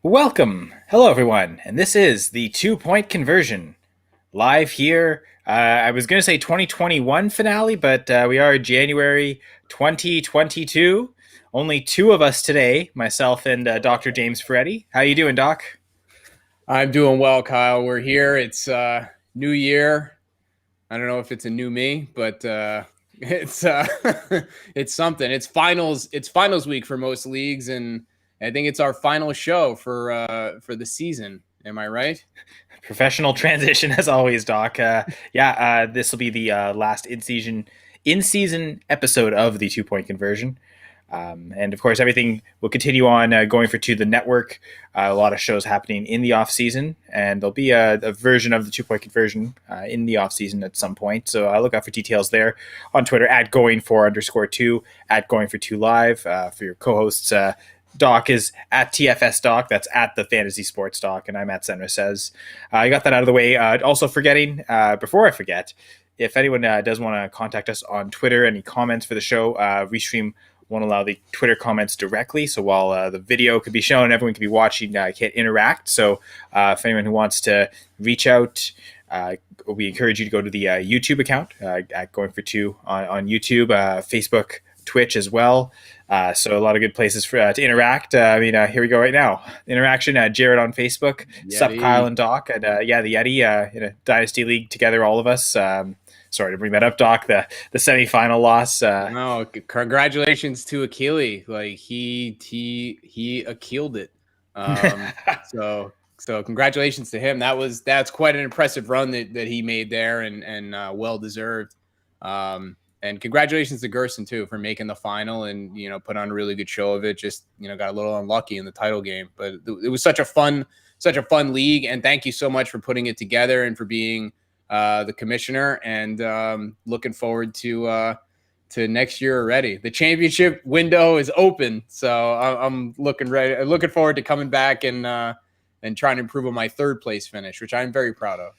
Welcome. Hello, everyone. And this is the 2 Point Conversion live here. I was going to say 2021 finale, but we are January 2022. Only two of us today, myself and Dr. James Ferretti. How you doing, Doc? I'm doing well, Kyle. We're here. It's new year. I don't know if it's a new me, but it's it's something. It's finals. It's finals week for most leagues, and I think it's our final show for the season. Am I right? Professional transition as always, Doc. This will be the last in season episode of the 2 Point Conversion. And of course, everything will continue on going for to the network. A lot of shows happening in the off season, and there'll be a version of the 2 Point Conversion in the off season at some point. So look out for details there on Twitter at going4_2 at going for 2 live for your co-hosts. Doc is at TFS Doc. That's at the Fantasy Sports Doc, and I'm at Senra Says. I got that out of the way. Also, forgetting before I forget, if anyone does want to contact us on Twitter, any comments for the show, Restream won't allow the Twitter comments directly. So while the video could be shown, everyone can be watching, can't interact. So if anyone who wants to reach out, we encourage you to go to the YouTube account at Going for Two on YouTube, Facebook, Twitch as well. So a lot of good places for to interact. Here we go right now. Interaction. Jared on Facebook, Sup Kyle and Doc, and the Yeti in a dynasty league together, all of us. Sorry to bring that up, Doc. The semifinal loss. No, congratulations to Achille. Like he Achilled it. So congratulations to him. That's quite an impressive run that he made there, and well deserved. And congratulations to Gerson too for making the final and put on a really good show of it. Just got a little unlucky in the title game, but it was such a fun league. And thank you so much for putting it together and for being the commissioner. And looking forward to next year already. The championship window is open, so I'm looking forward to coming back and trying to improve on my third place finish, which I'm very proud of.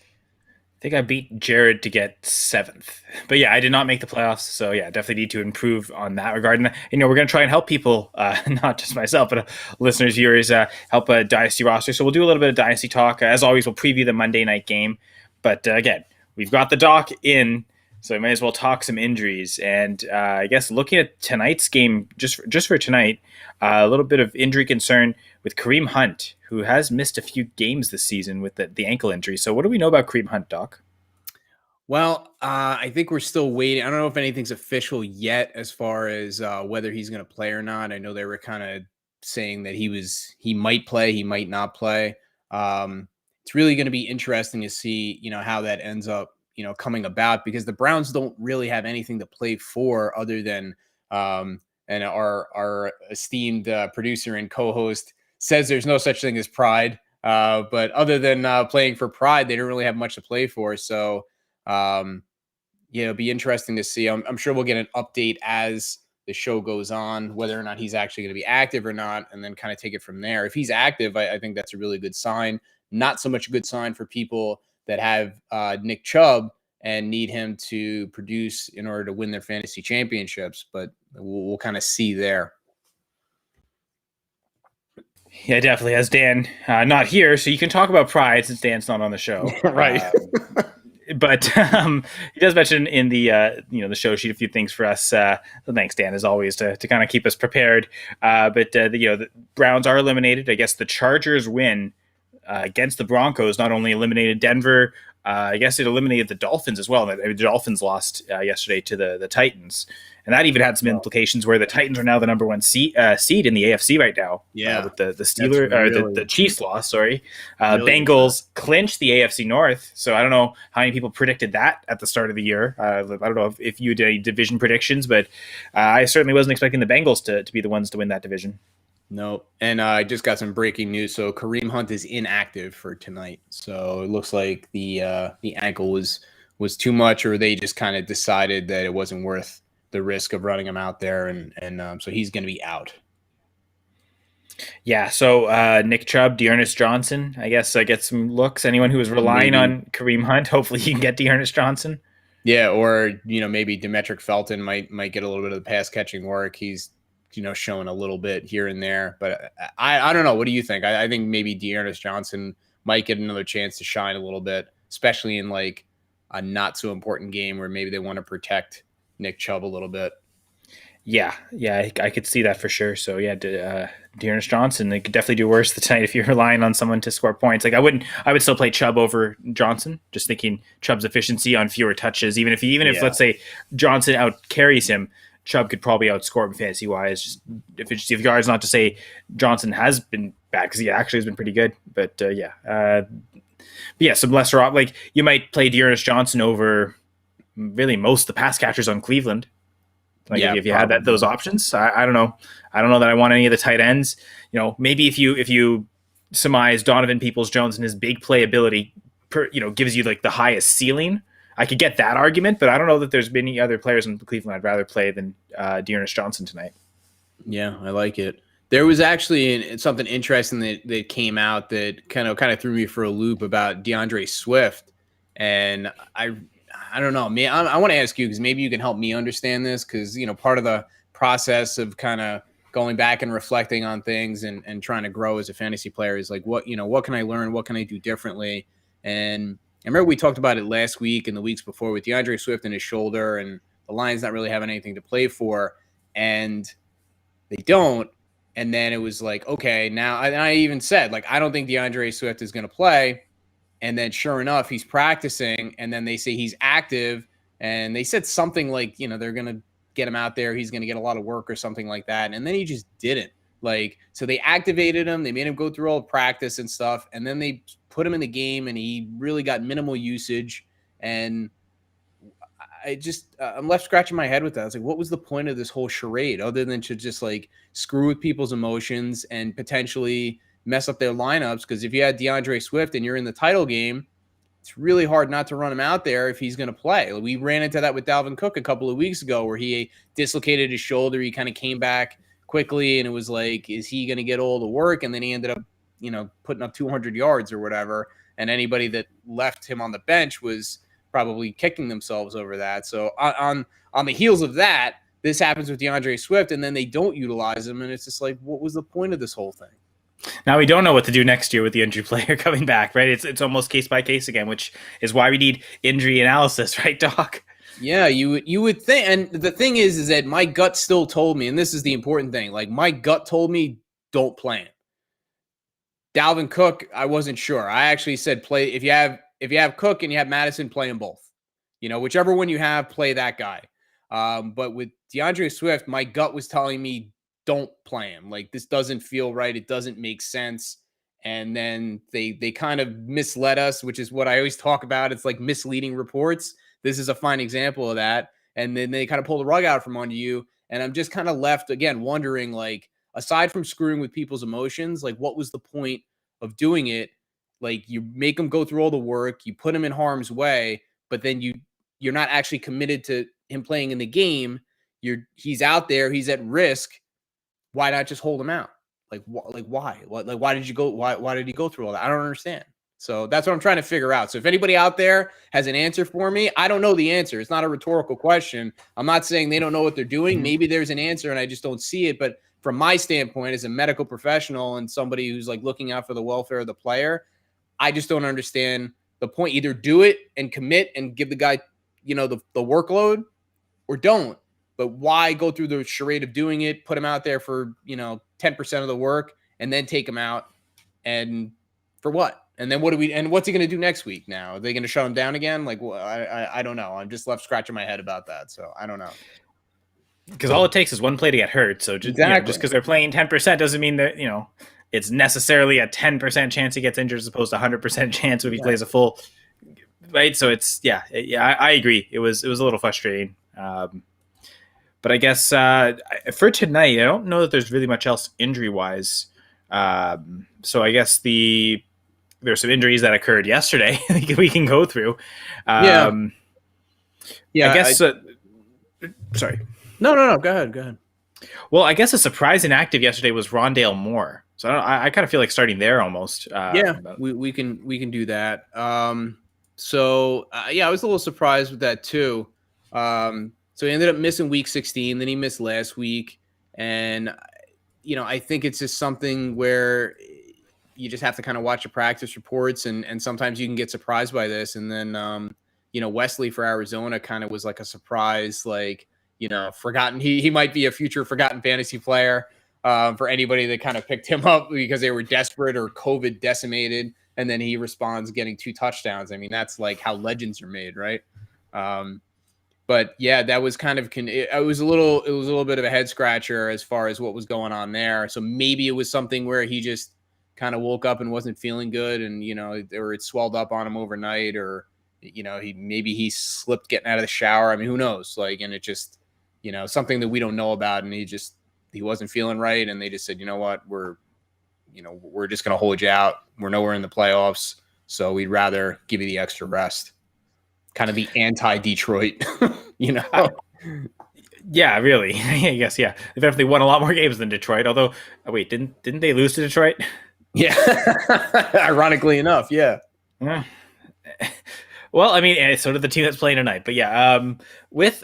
I think I beat Jared to get seventh, but I did not make the playoffs. So definitely need to improve on that regard. And we're going to try and help people, not just myself, but listeners, viewers, help a dynasty roster. So we'll do a little bit of dynasty talk. As always, we'll preview the Monday night game. But again, we've got the doc in, so we might as well talk some injuries. And I guess looking at tonight's game, just for tonight, a little bit of injury concern with Kareem Hunt, who has missed a few games this season with the ankle injury. So what do we know about Kareem Hunt, Doc? Well, I think we're still waiting. I don't know if anything's official yet as far as whether he's going to play or not. I know they were kind of saying that he might play, he might not play. It's really going to be interesting to see, how that ends up, coming about, because the Browns don't really have anything to play for other than, and our esteemed producer and co-host says there's no such thing as pride. But other than playing for pride, they don't really have much to play for. So, it'll be interesting to see. I'm sure we'll get an update as the show goes on, whether or not he's actually going to be active or not, and then kind of take it from there. If he's active, I think that's a really good sign. Not so much a good sign for people that have Nick Chubb and need him to produce in order to win their fantasy championships, but we'll kind of see there. Yeah, definitely. As Dan not here, so you can talk about pride since Dan's not on the show. Right. But he does mention in the the show sheet a few things for us. So thanks, Dan, as always, to kind of keep us prepared. The Browns are eliminated. I guess the Chargers win against the Broncos not only eliminated Denver. I guess it eliminated the Dolphins as well. The Dolphins lost yesterday to the Titans. And that even had some implications where the Titans are now the number one seed in the AFC right now. Yeah, with the Steelers or the Chiefs loss. Sorry, really Bengals clinched the AFC North. So I don't know how many people predicted that at the start of the year. I don't know if you did any division predictions, but I certainly wasn't expecting the Bengals to be the ones to win that division. No, and I just got some breaking news. So Kareem Hunt is inactive for tonight. So it looks like the ankle was too much, or they just kind of decided that it wasn't worth the risk of running him out there, and so he's going to be out. Yeah, so Nick Chubb, Dearness Johnson, I guess get some looks. Anyone who was relying on Kareem Hunt, hopefully he can get Dearness Johnson. Yeah, or maybe Demetric Felton might get a little bit of the pass catching work. He's showing a little bit here and there. But I don't know. What do you think? I think maybe Dearness Johnson might get another chance to shine a little bit, especially in like a not so important game where maybe they want to protect Nick Chubb a little bit. Yeah, I could see that for sure. So yeah, Dearness Johnson, they could definitely do worse tonight if you're relying on someone to score points. Like I would still play Chubb over Johnson, just thinking Chubb's efficiency on fewer touches. Even if let's say Johnson out carries him, Chubb could probably outscore him fantasy wise. Just efficiency of yards. Not to say Johnson has been bad, because he actually has been pretty good. But some lesser like you might play Dearness Johnson over really most of the pass catchers on Cleveland. Like if you had those options, I don't know. I don't know that I want any of the tight ends. Maybe if you surmise Donovan Peoples-Jones and his big playability, gives you like the highest ceiling, I could get that argument. But I don't know that there's many other players in Cleveland I'd rather play than Dearness Johnson tonight. Yeah, I like it. There was actually something interesting that came out that kind of threw me for a loop about Deandre Swift, and I don't know. I want to ask you, because maybe you can help me understand this, because part of the process of kind of going back and reflecting on things and trying to grow as a fantasy player is like, what can I learn? What can I do differently? And I remember we talked about it last week and the weeks before with DeAndre Swift and his shoulder, and the Lions not really having anything to play for, and they don't. And then it was like, okay, now I even said, like, I don't think DeAndre Swift is going to play. And then sure enough, he's practicing, and then they say he's active, and they said something like, they're going to get him out there. He's going to get a lot of work or something like that. And then he just didn't. Like, so they activated him. They made him go through all the practice and stuff. And then they put him in the game, and he really got minimal usage. And I'm left scratching my head with that. I was like, what was the point of this whole charade other than to just like screw with people's emotions and potentially mess up their lineups? Because if you had DeAndre Swift and you're in the title game, it's really hard not to run him out there if he's going to play. We ran into that with Dalvin Cook a couple of weeks ago, where he dislocated his shoulder. He kind of came back quickly, and it was like, is he going to get all the work? And then he ended up, putting up 200 yards or whatever. And anybody that left him on the bench was probably kicking themselves over that. So on the heels of that, this happens with DeAndre Swift, and then they don't utilize him. And it's just like, what was the point of this whole thing? Now we don't know what to do next year with the injury player coming back, right? It's almost case by case again, which is why we need injury analysis, right, Doc? Yeah, you would think. And the thing is that my gut still told me, and this is the important thing, like my gut told me, don't play him. Dalvin Cook, I wasn't sure. I actually said play if you have Cook and you have Madison, play them both. Whichever one you have, play that guy. But with DeAndre Swift, my gut was telling me, don't play him. Like, this doesn't feel right. It doesn't make sense. And then they kind of misled us, which is what I always talk about. It's like misleading reports. This is a fine example of that. And then they kind of pull the rug out from under you. And I'm just kind of left, again, wondering, like, aside from screwing with people's emotions, like, what was the point of doing it? Like, you make them go through all the work, you put them in harm's way, but then you're not actually committed to him playing in the game. He's out there, he's at risk. Why not just hold him out? Like why? Why did you go? Why did he go through all that? I don't understand. So that's what I'm trying to figure out. So if anybody out there has an answer for me, I don't know the answer. It's not a rhetorical question. I'm not saying they don't know what they're doing. Maybe there's an answer and I just don't see it. But from my standpoint, as a medical professional and somebody who's like looking out for the welfare of the player, I just don't understand the point. Either do it and commit and give the guy, the workload, or don't. But why go through the charade of doing it, put him out there for, 10% of the work, and then take him out? And for what? And then what's he going to do next week now? Are they going to shut him down again? Like, well, I don't know. I'm just left scratching my head about that. So I don't know. Because all it takes is one play to get hurt. So just because they're playing 10% doesn't mean that, it's necessarily a 10% chance he gets injured as opposed to 100% chance if he plays a full, right? So it's, I agree. It was a little frustrating. But I guess for tonight, I don't know that there's really much else injury-wise. So I guess there's some injuries that occurred yesterday we can go through. I guess. Sorry. No. Go ahead. Well, I guess a surprise inactive yesterday was Rondale Moore. So I kind of feel like starting there almost. We can do that. I was a little surprised with that too. So he ended up missing week 16. Then he missed last week. And, I think it's just something where you just have to kind of watch the practice reports, and sometimes you can get surprised by this. And then, Wesley for Arizona kind of was like a surprise, like, forgotten. He might be a future forgotten fantasy player for anybody that kind of picked him up because they were desperate or COVID decimated. And then he responds getting 2 touchdowns. I mean, that's like how legends are made, right? But yeah, that was kind of it was a little bit of a head scratcher as far as what was going on there. So maybe it was something where he just kind of woke up and wasn't feeling good, and or it swelled up on him overnight, or he slipped getting out of the shower. I mean, who knows? Like, and it just something that we don't know about, and he wasn't feeling right, and they just said, you know what, we're just gonna hold you out. We're nowhere in the playoffs, so we'd rather give you the extra rest. Kind of the anti-Detroit, Yeah, really. I guess, yeah. They definitely won a lot more games than Detroit. Although, wait, didn't they lose to Detroit? Yeah. Ironically enough, yeah. Yeah. Well, I mean, so did the team that's playing tonight. But yeah, with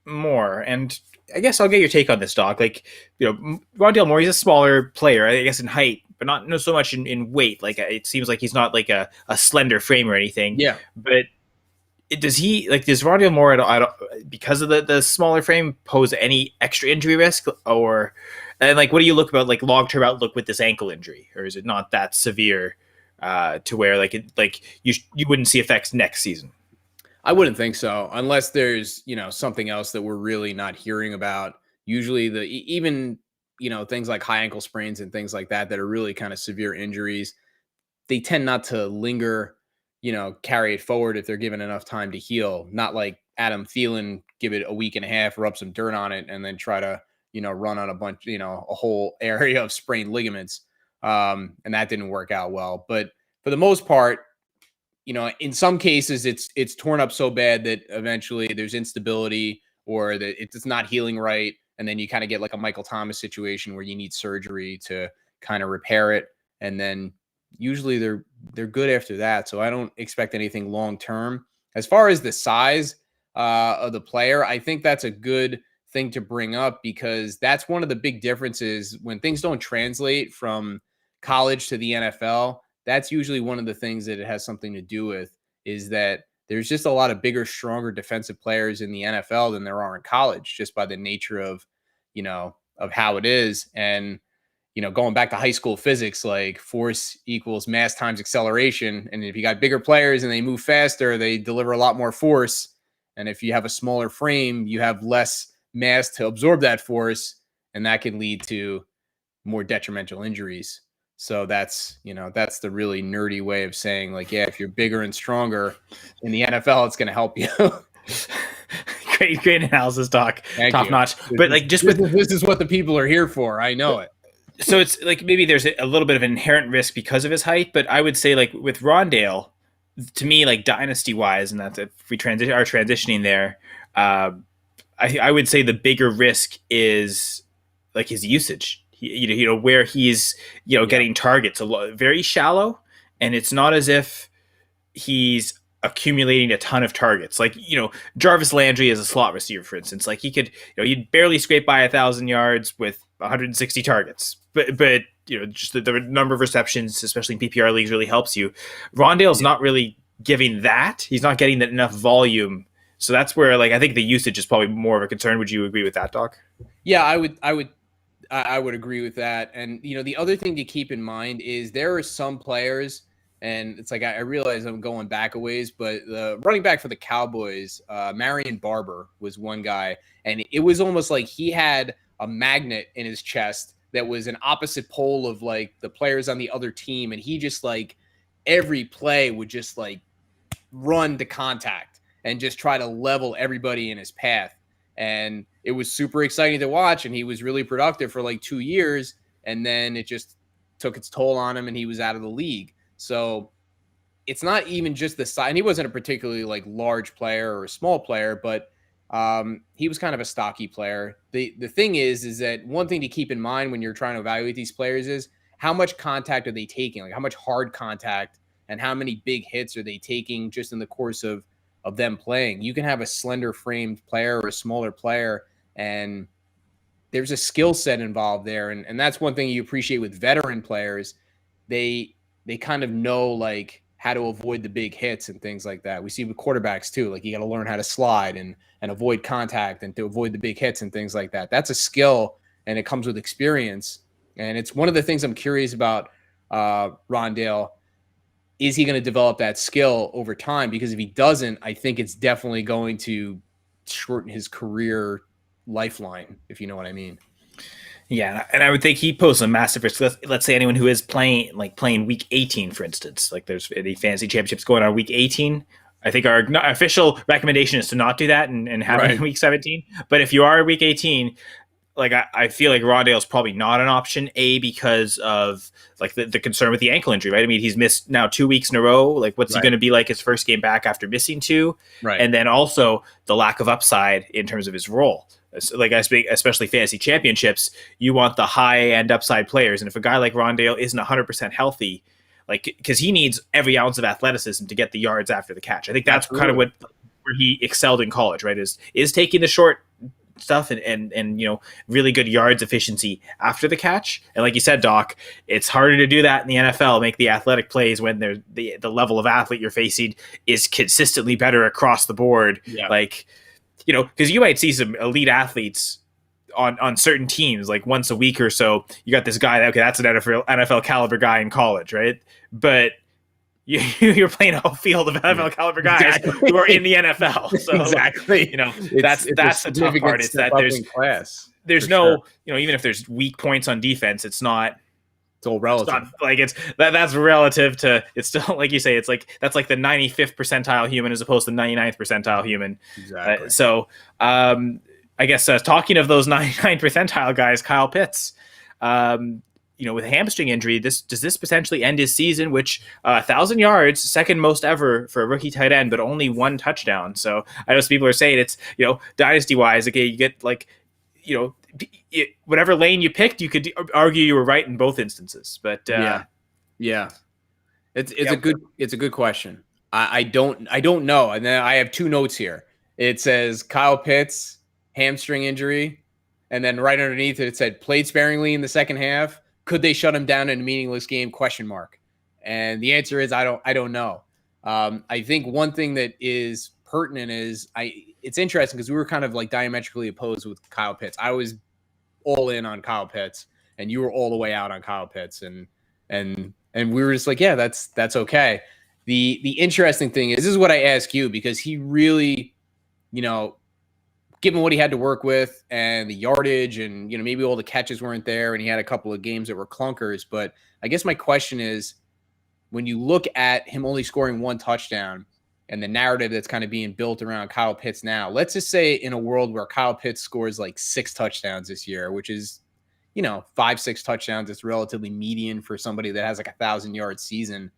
Moore, and I guess I'll get your take on this, Doc. Like, Rondale Moore, he's a smaller player, I guess, in height, but not so much in weight. Like, it seems like he's not like a slender frame or anything. Yeah. But does Rondale Moore because of the smaller frame pose any extra injury risk, and like what do you look about like long-term outlook with this ankle injury, or is it not that severe to where you wouldn't see effects next season? I wouldn't think so, unless there's something else that we're really not hearing about. Usually even things like high ankle sprains and things like that are really kind of severe injuries, they tend not to linger, carry it forward if they're given enough time to heal. Not like Adam Thielen, give it a week and a half, rub some dirt on it, and then try to, run on a bunch, a whole area of sprained ligaments. And that didn't work out well. But for the most part, in some cases it's torn up so bad that eventually there's instability or that it's not healing right. And then you kind of get like a Michael Thomas situation where you need surgery to kind of repair it. And then usually they're good after that. So I don't expect anything long term. As far as the size of the player, I think that's a good thing to bring up, because that's one of the big differences when things don't translate from college to the NFL. That's usually one of the things that it has something to do with, is that there's just a lot of bigger, stronger defensive players in the NFL than there are in college, just by the nature of how it is. And going back to high school physics, like force equals mass times acceleration. And if you got bigger players and they move faster, they deliver a lot more force. And if you have a smaller frame, you have less mass to absorb that force, and that can lead to more detrimental injuries. So that's the really nerdy way of saying, like, yeah, if you're bigger and stronger in the NFL, it's going to help you. Great analysis, Doc. Top notch. But like, this is what the people are here for. I know it. So it's like maybe there's a little bit of inherent risk because of his height, but I would say like with Rondale, to me, like dynasty wise, and that's if we are transitioning there, I would say the bigger risk is like his usage. Where he's getting targets very shallow, and it's not as if he's accumulating a ton of targets. Like, Jarvis Landry is a slot receiver, for instance. Like, he could, he'd barely scrape by 1,000 yards with 160 targets. But just the number of receptions, especially in PPR leagues, really helps you. Rondale's not really giving that. He's not getting that enough volume. So that's where, like, I think the usage is probably more of a concern. Would you agree with that, Doc? Yeah, I would agree with that. And, the other thing to keep in mind is there are some players, and it's like I realize I'm going back a ways, but the running back for the Cowboys, Marion Barber, was one guy, and it was almost like he had a magnet in his chest that was an opposite pole of like the players on the other team, and he just like every play would just like run to contact and just try to level everybody in his path. And it was super exciting to watch, and he was really productive for like 2 years, and then it just took its toll on him and he was out of the league. So it's not even just the size. And he wasn't a particularly like large player or a small player, but he was kind of a stocky player. The thing is that one thing to keep in mind when you're trying to evaluate these players is how much contact are they taking? Like how much hard contact and how many big hits are they taking just in the course of them playing? You can have a slender framed player or a smaller player, and there's a skill set involved there. And that's one thing you appreciate with veteran players. They kind of know like how to avoid the big hits and things like that. We see with quarterbacks too. Like you got to learn how to slide and avoid contact and to avoid the big hits and things like that. That's a skill and it comes with experience. And it's one of the things I'm curious about Rondale. Is he going to develop that skill over time? Because if he doesn't, I think it's definitely going to shorten his career lifeline, if you know what I mean. Yeah, and I would think he poses a massive risk. Let's say anyone who is playing week 18, for instance, like there's any fantasy championships going on week 18. I think our official recommendation is to not do that and have it in week 17. But if you are week 18, like I feel like Rondale's probably not an option, because of like the concern with the ankle injury, right? I mean, he's missed now 2 weeks in a row. Like, what's he going to be like his first game back after missing 2? Right. And then also the lack of upside in terms of his role. Like, especially fantasy championships, you want the high-end upside players. And if a guy like Rondale isn't 100% healthy, like, because he needs every ounce of athleticism to get the yards after the catch. I think that's kind of where he excelled in college, right? Is taking the short stuff and really good yards efficiency after the catch. And like you said, Doc, it's harder to do that in the NFL, make the athletic plays when the level of athlete you're facing is consistently better across the board. Yeah. Like, because you might see some elite athletes on certain teams, like once a week or so. You got this guy, okay, that's an NFL caliber guy in college, right? But you're playing a whole field of NFL caliber guys who are in the NFL. So exactly, that's the tough part. It's that there's no, even if there's weak points on defense, it's not. It's all relative. That's relative to. It's still, like you say, it's like that's like the 95th percentile human as opposed to 99th percentile human. Exactly. I guess talking of those 99th percentile guys, Kyle Pitts. With a hamstring injury, does this potentially end his season, which 1,000 yards, second most ever for a rookie tight end, but only 1 touchdown. So I know some people are saying it's, dynasty wise, okay, you get like, whatever lane you picked, you could argue you were right in both instances. But it's a good question. I don't know. And then I have 2 notes here. It says Kyle Pitts hamstring injury, and then right underneath it said played sparingly in the second half. Could they shut him down in a meaningless game? ? And the answer is I don't know. I think one thing that is pertinent is it's interesting because we were kind of like diametrically opposed with Kyle Pitts. I was all in on Kyle Pitts, and you were all the way out on Kyle Pitts, and we were just like, yeah, that's okay. The interesting thing is, this is what I ask you, because he really, given what he had to work with and the yardage and, maybe all the catches weren't there and he had a couple of games that were clunkers. But I guess my question is, when you look at him only scoring 1 touchdown and the narrative that's kind of being built around Kyle Pitts now, let's just say in a world where Kyle Pitts scores like 6 touchdowns this year, which is, 5-6 touchdowns, it's relatively median for somebody that has like 1,000-yard season.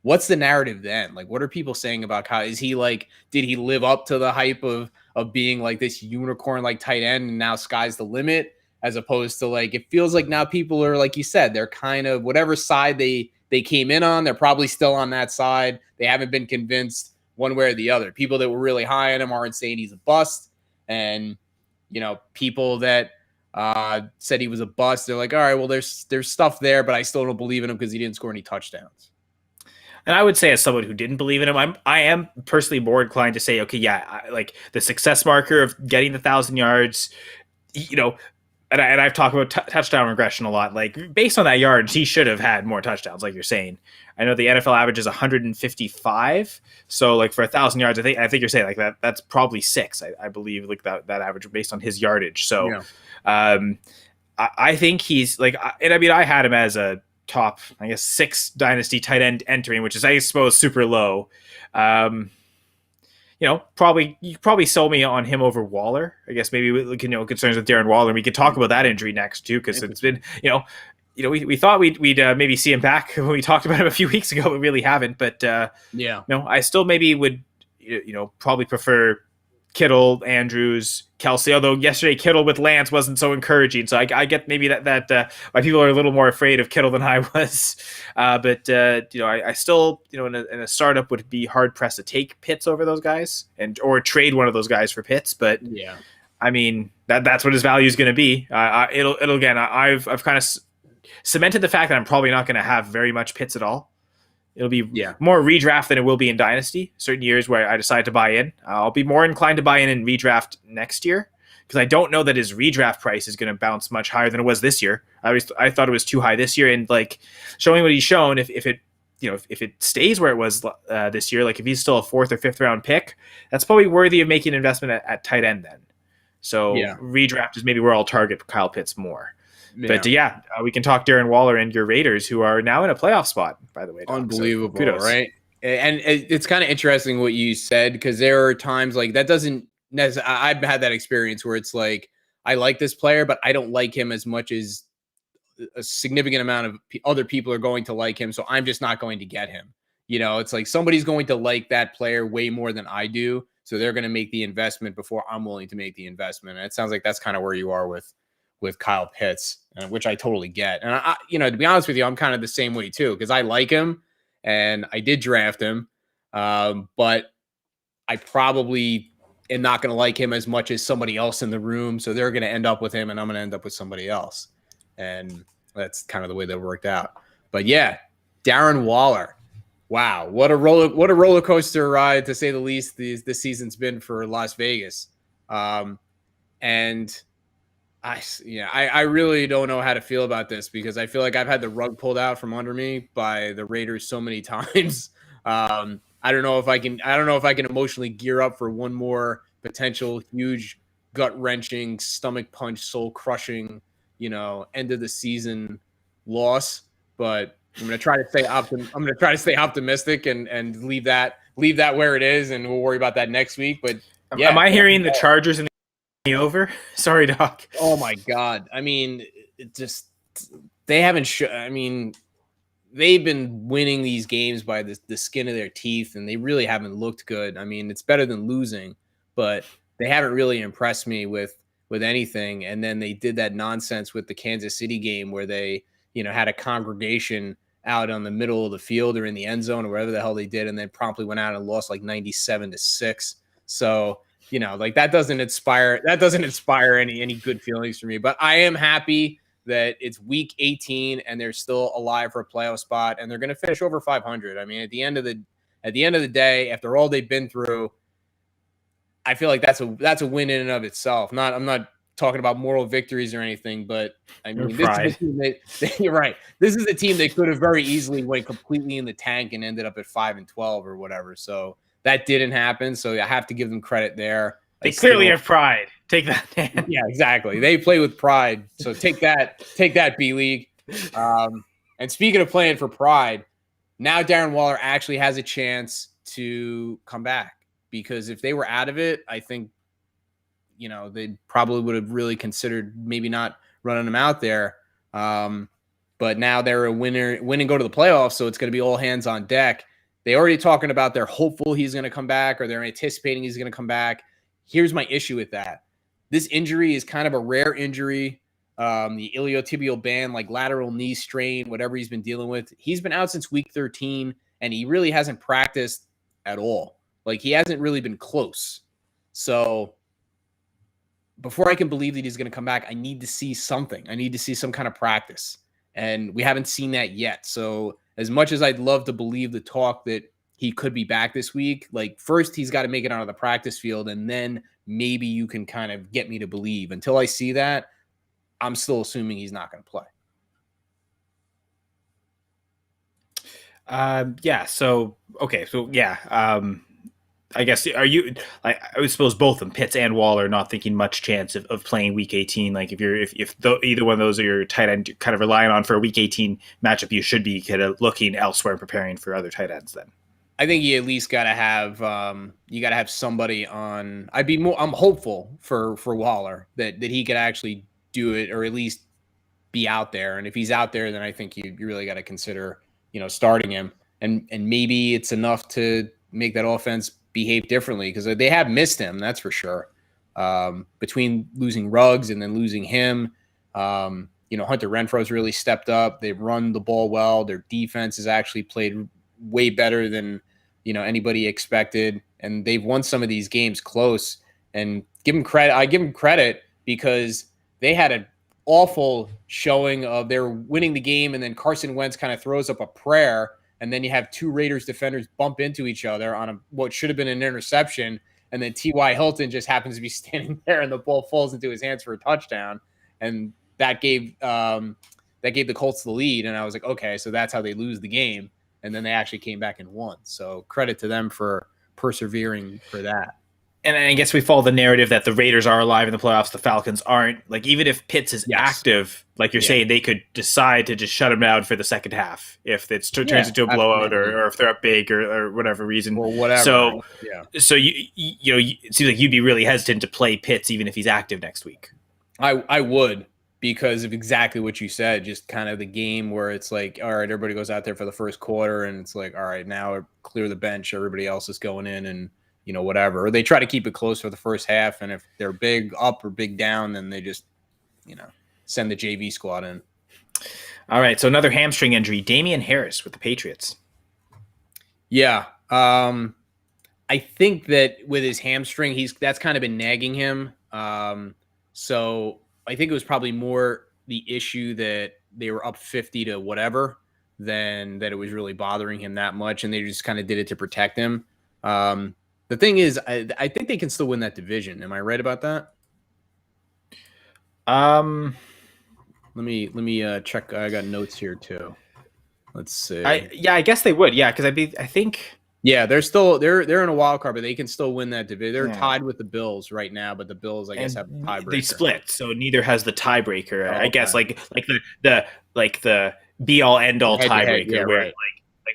What's the narrative then? Like, what are people saying about Kyle? Is he like, did he live up to the hype of being like this unicorn, like tight end, and now sky's the limit? As opposed to, like, it feels like now people are, like you said, they're kind of whatever side they came in on, they're probably still on that side. They haven't been convinced one way or the other. People that were really high on him aren't saying he's a bust. And, people that said he was a bust, they're like, all right, well, there's stuff there, but I still don't believe in him because he didn't score any touchdowns. And I would say, as someone who didn't believe in him, I am personally more inclined to say, okay, like the success marker of getting the 1,000 yards, and I've talked about touchdown regression a lot. Like, based on that yards, he should have had more touchdowns, like you're saying. I know the NFL average is 155, so like for 1,000 yards, I think you're saying like that's probably 6. I believe like that average based on his yardage. So, I think he's like, and I mean, I had him as a top, I guess, 6 dynasty tight end entering, which is, I suppose, super low. You probably sold me on him over Waller. I guess maybe concerns with Darren Waller. We could talk about that injury next too, because it's been we thought we'd maybe see him back when we talked about him a few weeks ago, but we really haven't. But I still maybe would probably prefer Kittle, Andrews, Kelsey, although yesterday Kittle with Lance wasn't so encouraging. So I get maybe that why people are a little more afraid of Kittle than I was. But I still, in a startup would be hard pressed to take Pitts over those guys or trade one of those guys for Pitts. But I mean, that's what his value is going to be. It'll again. I've kind of cemented the fact that I'm probably not going to have very much Pitts at all. It'll be Yeah. more redraft than it will be in Dynasty. Certain years where I decide to buy in, I'll be more inclined to buy in redraft next year because I don't know that his redraft price is going to bounce much higher than it was this year. I thought it was too high this year, and like showing what he's shown, if it if it stays where it was this year, like if he's still a 4th or 5th round pick, that's probably worthy of making an investment at tight end then. So Yeah. redraft is maybe where I'll target Kyle Pitts more. Yeah. But we can talk Darren Waller and your Raiders, who are now in a playoff spot, by the way. Doc. Unbelievable, So, kudos. right? And it's kind of interesting what you said, because there are times like that doesn't necessarily, I've had that experience where it's like, I like this player, but I don't like him as much as a significant amount of other people are going to like him. So I'm just not going to get him. It's like somebody's going to like that player way more than I do. So they're going to make the investment before I'm willing to make the investment. And it sounds like that's kind of where you are with Kyle Pitts, which I totally get. And I to be honest with you, I'm kind of the same way too, because I like him and I did draft him. But I probably am not going to like him as much as somebody else in the room. So they're going to end up with him and I'm going to end up with somebody else. And that's kind of the way that worked out. But yeah, Darren Waller. Wow, what a roller coaster ride, to say the least, this season's been for Las Vegas. And I really don't know how to feel about this, because I feel like I've had the rug pulled out from under me by the Raiders so many times. I don't know if I can emotionally gear up for one more potential huge gut-wrenching, stomach punch, soul-crushing, end of the season loss. But I'm going to try to stay optimistic and leave that where it is, and we'll worry about that next week. But yeah, am I hearing the Chargers in the over? Sorry, Doc. Oh my God. I mean, they haven't they've been winning these games by the skin of their teeth, and they really haven't looked good. I mean, it's better than losing, but they haven't really impressed me with anything. And then they did that nonsense with the Kansas City game where they, had a congregation out on the middle of the field or in the end zone or wherever the hell they did, and then promptly went out and lost like 97-6. So, like that doesn't inspire any good feelings for me. But I am happy that it's week 18 and they're still alive for a playoff spot, and they're going to finish over 500. I mean, at the end of the day, after all they've been through, I feel like that's a win in and of itself. I'm not talking about moral victories or anything, but I mean, this is a team you're right. This is a team that could have very easily went completely in the tank and ended up at 5-12 or whatever. So that didn't happen. So I have to give them credit there. They clearly have pride. Take that, Dan. Yeah, exactly. They play with pride. So take that, B-League. And speaking of playing for pride, now Darren Waller actually has a chance to come back, because if they were out of it, I think, they probably would have really considered maybe not running him out there. But now they're a win and go to the playoffs. So it's going to be all hands on deck. They already talking about they're hopeful he's going to come back, or they're anticipating he's going to come back. Here's my issue with that. This injury is kind of a rare injury. The iliotibial band, like lateral knee strain, whatever he's been dealing with. He's been out since week 13, and he really hasn't practiced at all. Like, he hasn't really been close. So before I can believe that he's going to come back, I need to see something. I need to see some kind of practice. And we haven't seen that yet. So as much as I'd love to believe the talk that he could be back this week, like, first he's got to make it onto the practice field, and then maybe you can kind of get me to believe. Until I see that, I'm still assuming he's not going to play. I guess, are you, like, I would suppose both of them, Pitts and Waller, not thinking much chance of playing week 18. Like, if either one of those are your tight end kind of relying on for a week 18 matchup, you should be kind of looking elsewhere and preparing for other tight ends then. I think you at least got to have somebody on. I'm hopeful for Waller that he could actually do it, or at least be out there. And if he's out there, then I think you really got to consider, starting him. And maybe it's enough to make that offense behave differently, because they have missed him, that's for sure. Between losing Ruggs and then losing him, Hunter Renfro's really stepped up. They've run the ball well. Their defense has actually played way better than anybody expected, and they've won some of these games close. And give him credit. I give him credit because they had an awful showing of they're winning the game, and then Carson Wentz kind of throws up a prayer, and then you have two Raiders defenders bump into each other on what should have been an interception, and then T.Y. Hilton just happens to be standing there, and the ball falls into his hands for a touchdown, and that gave the Colts the lead, and I was like, okay, so that's how they lose the game, and then they actually came back and won. So credit to them for persevering for that. And I guess we follow the narrative that the Raiders are alive in the playoffs, the Falcons aren't. Like, even if Pitts is active, like you're saying, they could decide to just shut him down for the second half if it turns into a blowout or if they're up big or whatever reason. Or whatever. So it seems like you'd be really hesitant to play Pitts even if he's active next week. I would, because of exactly what you said, just kind of the game where it's like, all right, everybody goes out there for the first quarter, and it's like, all right, now clear the bench, everybody else is going in, and whatever. Or they try to keep it close for the first half, and if they're big up or big down, then they just, send the JV squad in. All right, so another hamstring injury, Damian Harris with the Patriots. Yeah. I think that with his hamstring, that's kind of been nagging him. So I think it was probably more the issue that they were up 50 to whatever than that it was really bothering him that much, and they just kind of did it to protect him. The thing is, I think they can still win that division. Am I right about that? Let me check. I got notes here too. Let's see. I guess they would. Yeah, because I think. Yeah, they're in a wild card, but they can still win that division. They're tied with the Bills right now, but the Bills, I guess, have a tiebreaker. They split, so neither has the tiebreaker. I guess like the be all end all tiebreaker where like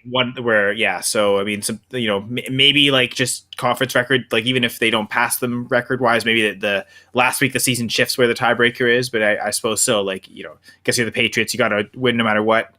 one where So I mean, some maybe like just conference record, like even if they don't pass them record wise, maybe the last week the season shifts where the tiebreaker is. But I suppose so. Like guess you're the Patriots, you got to win no matter what.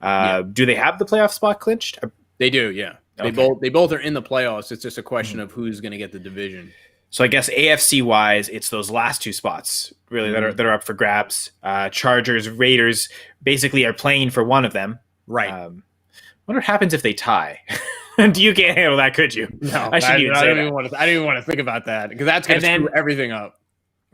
Do they have the playoff spot clinched? They do. Yeah. They both are in the playoffs. It's just a question of who's going to get the division. So I guess AFC wise, it's those last two spots really that are up for grabs. Chargers, Raiders basically are playing for one of them. Right. Wonder what happens if they tie. You can't handle that, could you? No, I don't even want to think about that, because that's going to screw everything up.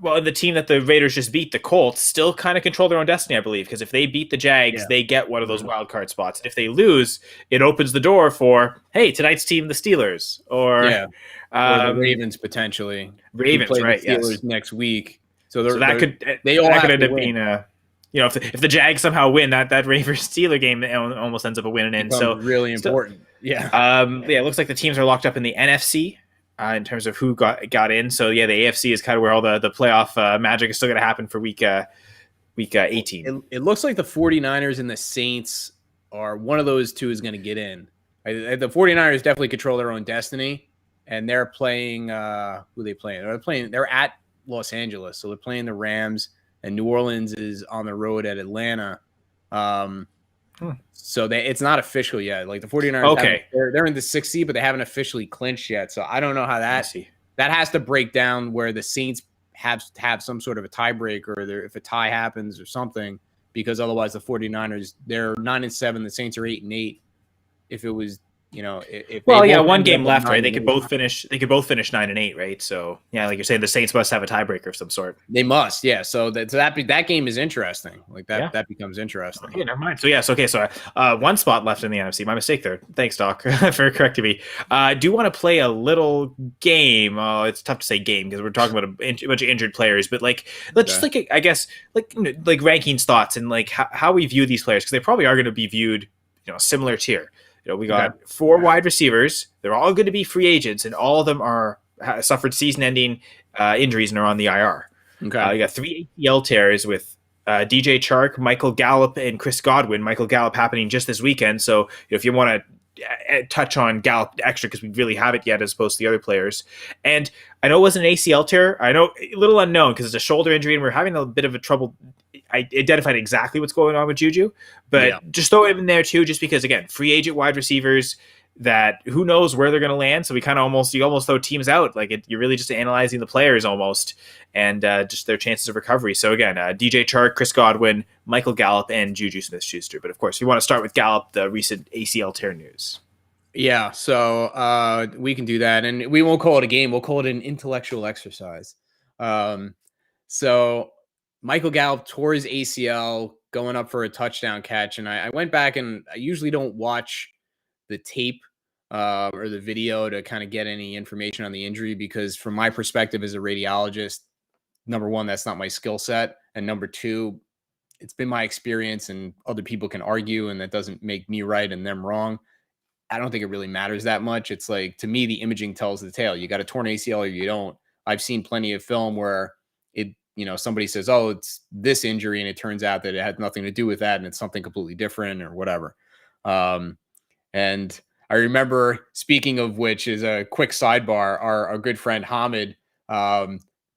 Well, the team that the Raiders just beat, the Colts, still kind of control their own destiny, I believe, because if they beat the Jags, they get one of those wild card spots. And if they lose, it opens the door for, hey, tonight's team, the Steelers, or the Ravens potentially. Ravens, right? The Steelers next week, so that could end up being a. If the Jags somehow win, that Ravens Steeler game almost ends up a win and in. So really important. It looks like the teams are locked up in the NFC. In terms of who got in. So, the AFC is kind of where all the playoff magic is still going to happen for week 18. It looks like the 49ers and the Saints are one of those two is going to get in. The 49ers definitely control their own destiny, and they're playing who are they playing? They're at Los Angeles, so they're playing the Rams, and New Orleans is on the road at Atlanta. So it's not official yet. Like the 49ers, they're in the 6th seed, but they haven't officially clinched yet. So I don't know how that has to break down where the Saints have some sort of a tiebreaker, or if a tie happens or something, because otherwise the 49ers, they're 9-7, the Saints are 8-8. If it was, one game left, right? They could both finish 9-8, right? So like you're saying, the Saints must have a tiebreaker of some sort. They must, so that game is interesting. Like that becomes interesting. Okay, never mind. So one spot left in the NFC. My mistake there. Thanks, Doc, for correcting me. Do want to play a little game. Oh, it's tough to say game because we're talking about a bunch of injured players, but let's just I guess like rankings, thoughts, and like how we view these players, because they probably are going to be viewed similar tier. We got 4 wide receivers. They're all going to be free agents, and all of them suffered season-ending injuries and are on the IR. Okay. You got 3 ACL tears with DJ Chark, Michael Gallup, and Chris Godwin. Michael Gallup happening just this weekend. So if you want to touch on Gallup extra, because we really haven't yet as opposed to the other players. And I know it wasn't an ACL tear. I know a little unknown because it's a shoulder injury, and we're having a bit of a trouble. I identified exactly what's going on with Juju, but just throw him in there too, just because, again, free agent wide receivers that who knows where they're going to land. So we kind of you almost throw teams out. Like you're really just analyzing the players almost, and just their chances of recovery. So again, DJ Chark, Chris Godwin, Michael Gallup, and Juju Smith-Schuster. But of course, we want to start with Gallup, the recent ACL tear news. Yeah, so we can do that, and we won't call it a game. We'll call it an intellectual exercise. Um, so Michael Gallup tore his ACL going up for a touchdown catch, and I went back, and I usually don't watch the tape or the video to kind of get any information on the injury because, from my perspective as a radiologist, number one, that's not my skill set, and number two, it's been my experience, and other people can argue, and that doesn't make me right and them wrong. I don't think it really matters that much. It's like, to me, the imaging tells the tale. You got a torn ACL or you don't. I've seen plenty of film where somebody says, oh, it's this injury, and it turns out that it had nothing to do with that, and it's something completely different or whatever. And I remember, speaking of which, is a quick sidebar, our good friend Hamid,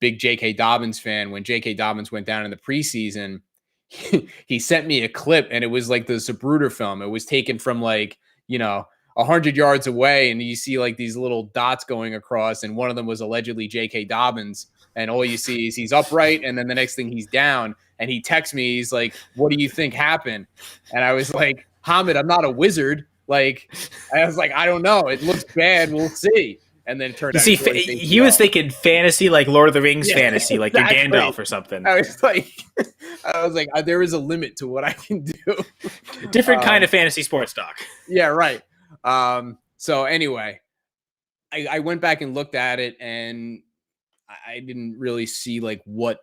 big J.K. Dobbins fan, when J.K. Dobbins went down in the preseason, he sent me a clip, and it was like the Zapruder film. It was taken from 100 yards away, and you see like these little dots going across, and one of them was allegedly J.K. Dobbins, and all you see is he's upright, and then the next thing he's down, and he texts me, he's like, what do you think happened? And I was like, Hamid, I'm not a wizard. Like, I was like, I don't know. It looks bad. We'll see. And then it turned out he was thinking fantasy, like Lord of the Rings fantasy, like exactly. You're Gandalf or something. I was like, there is a limit to what I can do. Different kind of fantasy sports doc. Yeah, right. So anyway, I went back and looked at it, and I didn't really see like what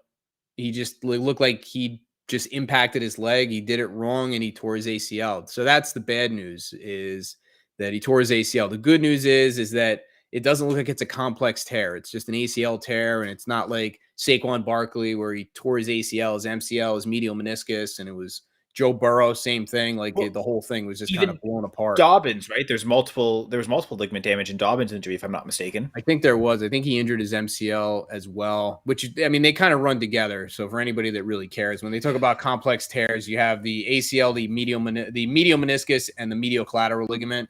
he just looked like. He just impacted his leg. He did it wrong, and he tore his ACL. So that's the bad news, is that he tore his ACL. The good news is that it doesn't look like it's a complex tear. It's just an ACL tear, and it's not like Saquon Barkley where he tore his ACL, his MCL, his medial meniscus, and it was Joe Burrow, same thing. Like, the whole thing was just kind of blown apart. Dobbins, right? There was multiple ligament damage in Dobbins' injury, if I'm not mistaken. I think there was. I think he injured his MCL as well, which, I mean, they kind of run together. So for anybody that really cares, when they talk about complex tears, you have the ACL, the medial meniscus, and the medial collateral ligament.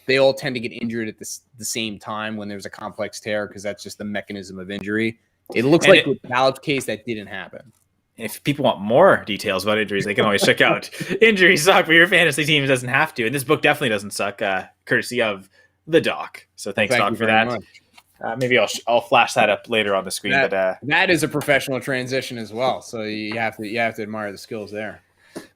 They all tend to get injured at the same time when there's a complex tear, because that's just the mechanism of injury. It looks like with Gallup's case, that didn't happen. If people want more details about injuries, they can always check out Injuries Suck, but your fantasy team doesn't have to. And this book definitely doesn't suck, courtesy of the doc. So thanks, Doc, for that. Maybe I'll flash that up later on the screen. That is a professional transition as well. So you have to admire the skills there.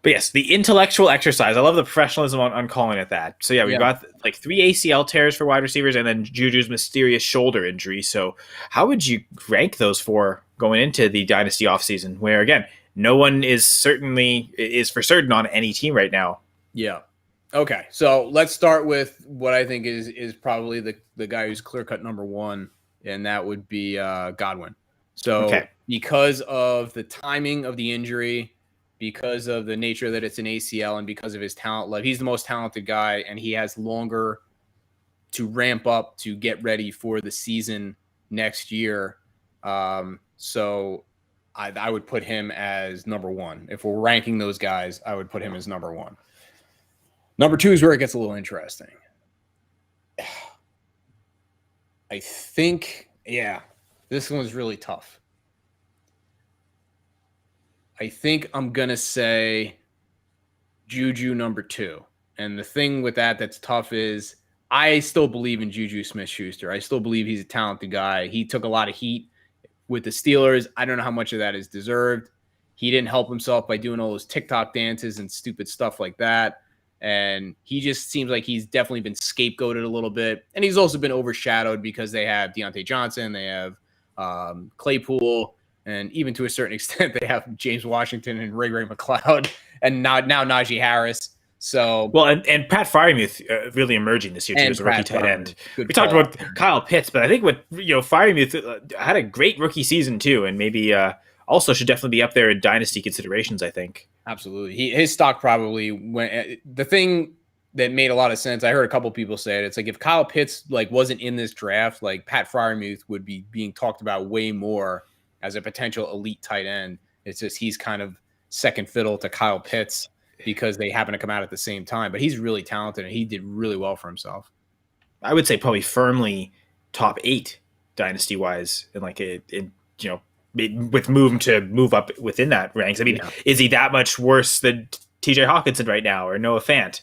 But yes, the intellectual exercise. I love the professionalism on calling it that. So yeah, we've got like 3 ACL tears for wide receivers, and then Juju's mysterious shoulder injury. So how would you rank those 4 going into the dynasty offseason, where again, no one is for certain on any team right now? Yeah. Okay. So let's start with what I think is probably the guy who's clear-cut number 1, and that would be Godwin. So because of the timing of the injury, because of the nature that it's an ACL, and because of his talent level, he's the most talented guy, and he has longer to ramp up to get ready for the season next year. So I would put him as number 1. If we're ranking those guys, I would put him as number 1. Number 2 is where it gets a little interesting. I think, this one's really tough. I think I'm going to say Juju number 2. And the thing with that's tough is I still believe in Juju Smith-Schuster. I still believe he's a talented guy. He took a lot of heat with the Steelers. I don't know how much of that is deserved. He didn't help himself by doing all those TikTok dances and stupid stuff like that. And he just seems like he's definitely been scapegoated a little bit. And he's also been overshadowed because they have Deontay Johnson, they have Claypool, and even to a certain extent, they have James Washington and Ray McCloud, and now Najee Harris. So and Pat Freiermuth really emerging this year too as a rookie tight end. We talked about Kyle Pitts, but I think Freiermuth had a great rookie season too, and maybe also should definitely be up there in dynasty considerations. I think absolutely, his stock probably went. The thing that made a lot of sense, I heard a couple people say it. It's like if Kyle Pitts wasn't in this draft, like Pat Freiermuth would be being talked about way more as a potential elite tight end. It's just he's kind of second fiddle to Kyle Pitts because they happen to come out at the same time. But he's really talented, and he did really well for himself. I would say probably firmly top 8 dynasty-wise, and with room to move up within that ranks. I mean, is he that much worse than TJ Hawkinson right now or Noah Fant?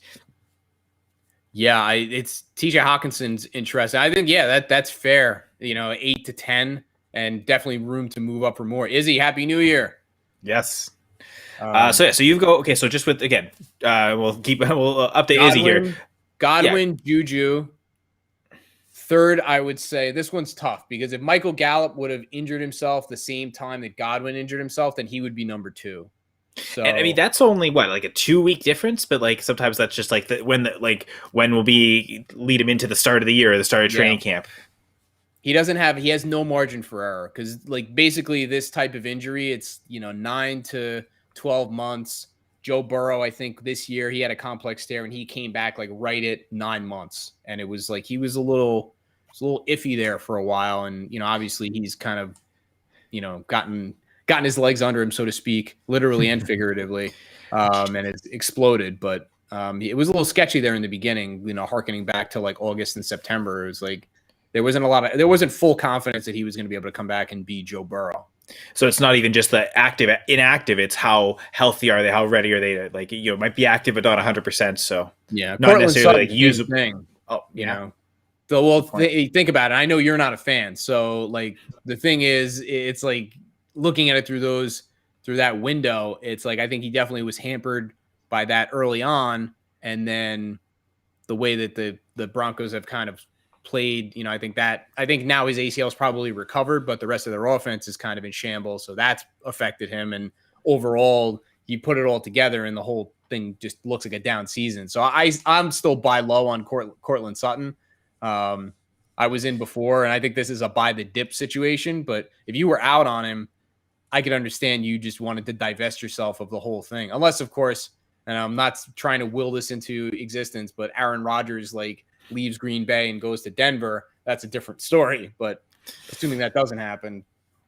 Yeah, it's TJ Hawkinson's interesting. I think, that's fair. 8 to 10. and definitely room to move up for more. Izzy, Happy New Year. Yes. Um, So you go. Okay, so just with again, we'll update Izzy here. Yeah, Godwin, Juju. Third, I would say this one's tough because if Michael Gallup would have injured himself the same time that Godwin injured himself, then he would be number 2. and I mean So that's only what, like a 2 week difference, but like sometimes that's just like when will be lead him into the start of the year or the start of training camp. he has no margin for error because like basically this type of injury, it's 9 to 12 months. Joe Burrow, I think this year he had a complex tear and he came back like right at 9 months, and it was like he was a little iffy there for a while, and obviously he's kind of gotten his legs under him, so to speak, literally and figuratively, and it's exploded. But it was a little sketchy there in the beginning, harkening back to like August and September. It was like there wasn't full confidence that he was going to be able to come back and be Joe Burrow. So it's not even just the inactive, it's how healthy are they, how ready are they, like might be active but not 100%. So Yeah, not Cortland necessarily like Sutton, use same thing. Oh, You yeah. know, so well, think about it. I know you're not a fan, so like the thing is, it's like looking at it through that window. It's like I think he definitely was hampered by that early on, and then the way that the Broncos have kind of played. I think now his ACL is probably recovered, but the rest of their offense is kind of in shambles, so that's affected him. And overall, you put it all together, and the whole thing just looks like a down season. So I'm still buy low on Cortland Sutton. I was in before, and I think this is a buy the dip situation. But if you were out on him, I could understand you just wanted to divest yourself of the whole thing, unless, of course, and I'm not trying to will this into existence, but Aaron Rodgers like leaves Green Bay and goes to Denver. That's a different story. But assuming that doesn't happen,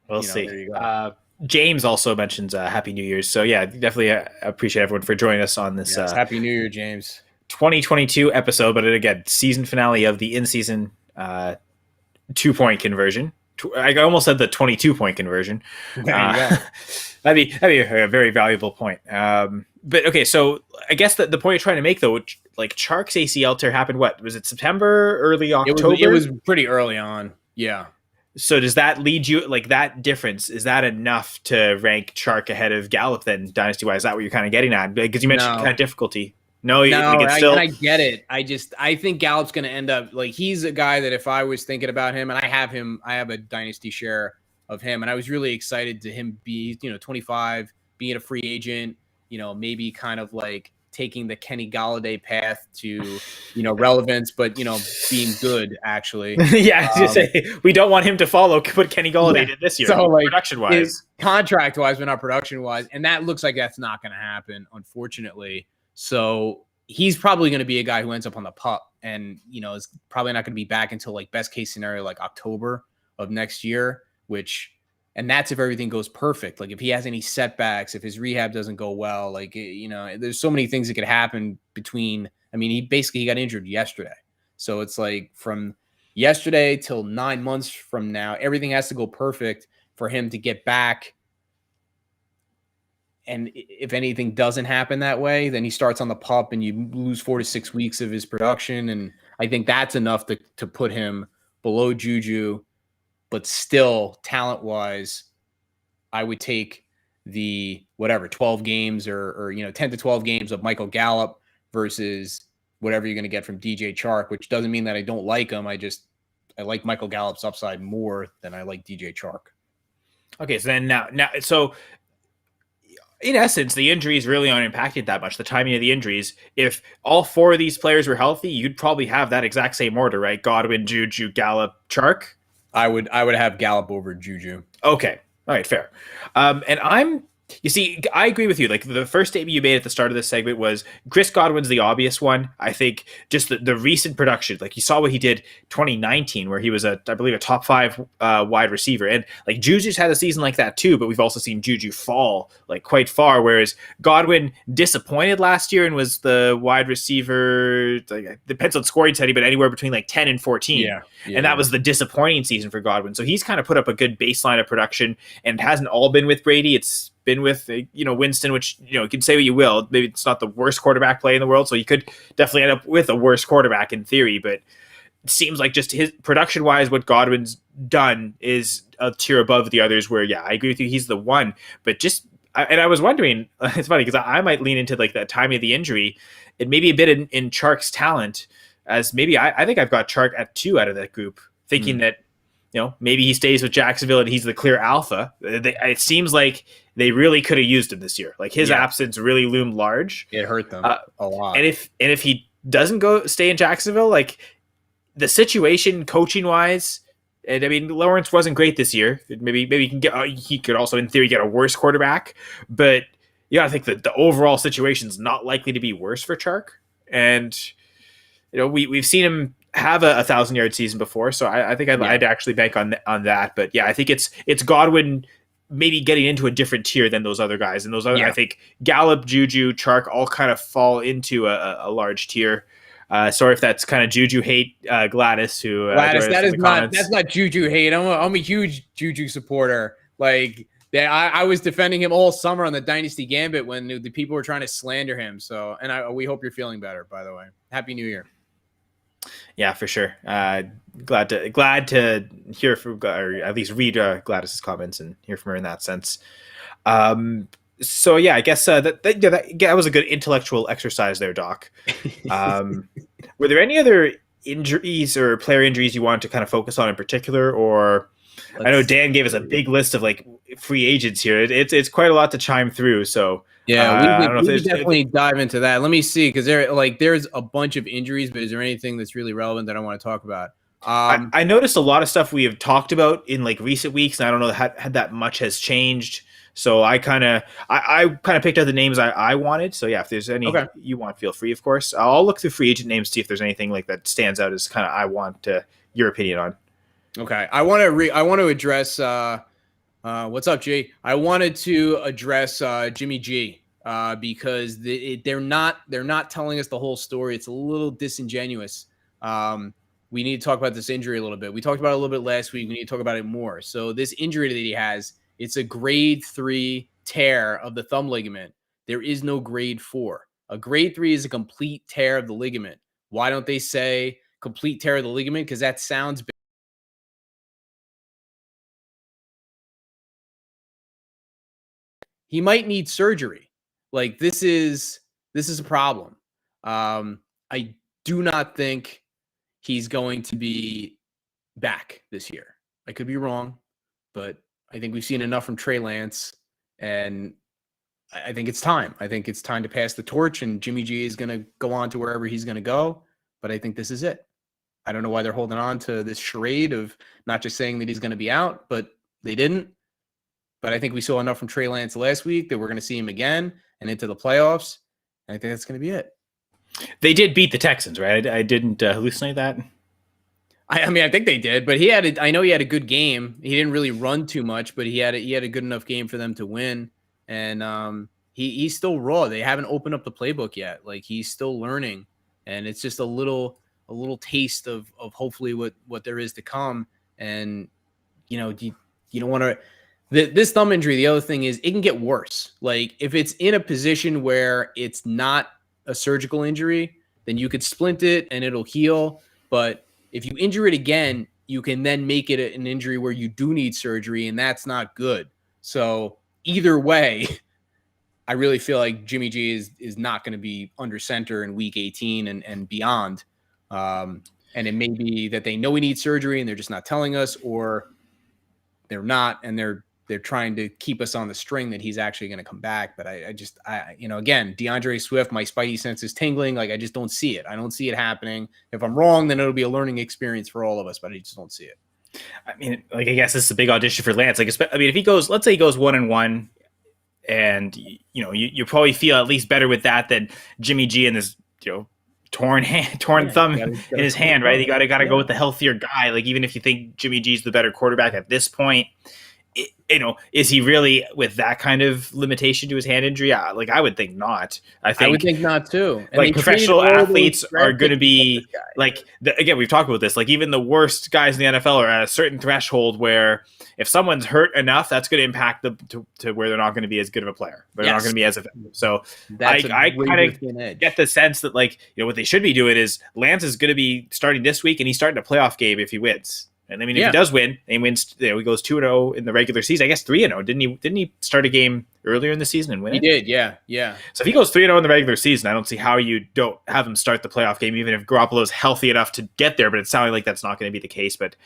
we'll see. There you go. James also mentions Happy New Year's. So yeah, definitely appreciate everyone for joining us on this Happy New Year, James. 2022 episode, but again, season finale of the in-season 2-point conversion. I almost said the 22-point conversion. That'd be a very valuable point. But okay, so I guess the point you're trying to make, though, like Chark's ACL tear happened, what was it, September, early October? It was pretty early on. Yeah. So does that lead you, like that difference, is that enough to rank Chark ahead of Gallup then, dynasty-wise? Is that what you're kind of getting at? Because you mentioned kind of difficulty. No, it's still... I get it. I think Gallup's going to end up like he's a guy that if I was thinking about him, and I have a dynasty share of him, and I was really excited to him be 25, being a free agent, maybe kind of like taking the Kenny Golladay path to relevance, but being good actually. Yeah, we don't want him to follow what Kenny Golladay did this year, so like production wise, contract wise, but not production wise, and that looks like that's not going to happen, unfortunately. So he's probably going to be a guy who ends up on the pup, and is probably not going to be back until like best case scenario like October of next year, and that's if everything goes perfect. Like if he has any setbacks, if his rehab doesn't go well, like there's so many things that could happen between. I mean, he got injured yesterday, so it's like from yesterday till 9 months from now, everything has to go perfect for him to get back. And if anything doesn't happen that way, then he starts on the pup and you lose 4 to 6 weeks of his production. And I think that's enough to put him below Juju, but still talent wise, I would take the 12 games or 10 to 12 games of Michael Gallup versus whatever you're going to get from DJ Chark, which doesn't mean that I don't like him. I like Michael Gallup's upside more than I like DJ Chark. Okay. So then so in essence, the injuries really aren't impacted that much. The timing of the injuries, if all 4 of these players were healthy, you'd probably have that exact same order, right? Godwin, Juju, Gallup, Chark. I would have Gallup over Juju. Okay. All right, fair. You see, I agree with you. Like the first statement you made at the start of this segment was Chris Godwin's the obvious one. I think just the recent production, like you saw what he did 2019, where he was I believe a top 5 wide receiver, and like Juju's had a season like that too. But we've also seen Juju fall like quite far, whereas Godwin disappointed last year and was the wide receiver. Like, depends on scoring setting, but anywhere between like 10 and 14. And that was the disappointing season for Godwin. So he's kind of put up a good baseline of production, and it hasn't all been with Brady. It's been with Winston, which you can say what you will. Maybe it's not the worst quarterback play in the world, so you could definitely end up with a worse quarterback in theory. But it seems like just his production wise, what Godwin's done is a tier above the others. Where I agree with you, he's the one. But I was wondering, it's funny because I might lean into like the timing of the injury, and maybe a bit in Chark's talent, as maybe I think I've got Chark at 2 out of that group, thinking that maybe he stays with Jacksonville and he's the clear alpha. It seems like they really could have used him this year. Like his absence really loomed large. It hurt them a lot. And if he doesn't stay in Jacksonville, like the situation coaching wise, and I mean Lawrence wasn't great this year. Maybe he could also in theory get a worse quarterback, but I think that the overall situation is not likely to be worse for Chark. And we've seen him have a 1,000-yard season before, so I think I'd actually bank on that. But I think it's Godwin maybe getting into a different tier than those other guys, and those other I think Gallup, Juju, Chark all kind of fall into a large tier. Sorry if that's kind of Juju hate, Gladys. That's not Juju hate. I'm a huge Juju supporter. Like I was defending him all summer on the Dynasty Gambit when the people were trying to slander him. So, and we hope you're feeling better. By the way, Happy New Year. Yeah, for sure. Glad to hear from, or at least read Gladys's comments and hear from her in that sense. So I guess that was a good intellectual exercise there, Doc. Were there any other injuries or player injuries you wanted to kind of focus on in particular, or I know Dan gave us a big list of like free agents here. It's quite a lot to chime through. So we definitely dive into that. Let me see, because there's a bunch of injuries, but is there anything that's really relevant that I want to talk about? I noticed a lot of stuff we have talked about in like recent weeks, and I don't know how that much has changed. So I kind of picked out the names I wanted. So if there's any you want, feel free, of course. I'll look through free agent names, see if there's anything like that stands out as kind of I want your opinion on. Okay, I want to address. What's up, G? I wanted to address Jimmy G because they're not telling us the whole story. It's a little disingenuous. We need to talk about this injury a little bit. We talked about it a little bit last week. We need to talk about it more. So this injury that he has, it's a grade 3 tear of the thumb ligament. There is no grade 4. A grade 3 is a complete tear of the ligament. Why don't they say complete tear of the ligament? Because that sounds big. He might need surgery. Like this is a problem. I do not think he's going to be back this year. I could be wrong, but I think we've seen enough from Trey Lance, and I think it's time. I think it's time to pass the torch, and Jimmy G is going to go on to wherever he's going to go. But I think this is it. I don't know why they're holding on to this charade of not just saying that he's going to be out, but they didn't. But I think we saw enough from Trey Lance last week that we're going to see him again and into the playoffs. And I think that's going to be it. They did beat the Texans, right? I didn't hallucinate that. I mean, I think they did, but I know he had a good game. He didn't really run too much, but he had a good enough game for them to win. And he's still raw. They haven't opened up the playbook yet. Like he's still learning, and it's just a little taste of hopefully what there is to come. And you don't want to. This thumb injury, the other thing is it can get worse. Like if it's in a position where it's not a surgical injury, then you could splint it and it'll heal. But if you injure it again, you can then make it an injury where you do need surgery, and that's not good. So either way, I really feel like Jimmy G is not going to be under center in week 18 and beyond. And it may be that they know we need surgery and they're just not telling us, or they're not, and they're trying to keep us on the string that he's actually going to come back. But I again, Deandre Swift, my spidey sense is tingling. Like I just don't see it. I don't see it happening. If I'm wrong, then it'll be a learning experience for all of us, but I just don't see it. I mean, like, I guess this is a big audition for Lance. Like, I mean, if he goes, let's say he goes 1-1 and, you probably feel at least better with that than Jimmy G and this, torn thumb in his hand, right? You got to go with the healthier guy. Like, even if you think Jimmy G's the better quarterback at this point, is he really with that kind of limitation to his hand injury? Like, I would think not. I would think not too. And like professional athletes are going to be like, again, we've talked about this. Like even the worst guys in the NFL are at a certain threshold where if someone's hurt enough, that's going to impact them to where they're not going to be as good of a player, but they're not going to be as effective. So I kind of get the sense that what they should be doing is Lance is going to be starting this week and he's starting a playoff game if he wins. And I mean, if he Yeah, does win, and he wins, he goes 2-0 in the regular season. I guess 3-0. Didn't he start a game earlier in the season and win he it? did. Yeah, yeah. So if he goes 3-0 in the regular season, I don't see how you don't have him start the playoff game, even if Garoppolo's healthy enough to get there. But it's sounding like that's not going to be the case. But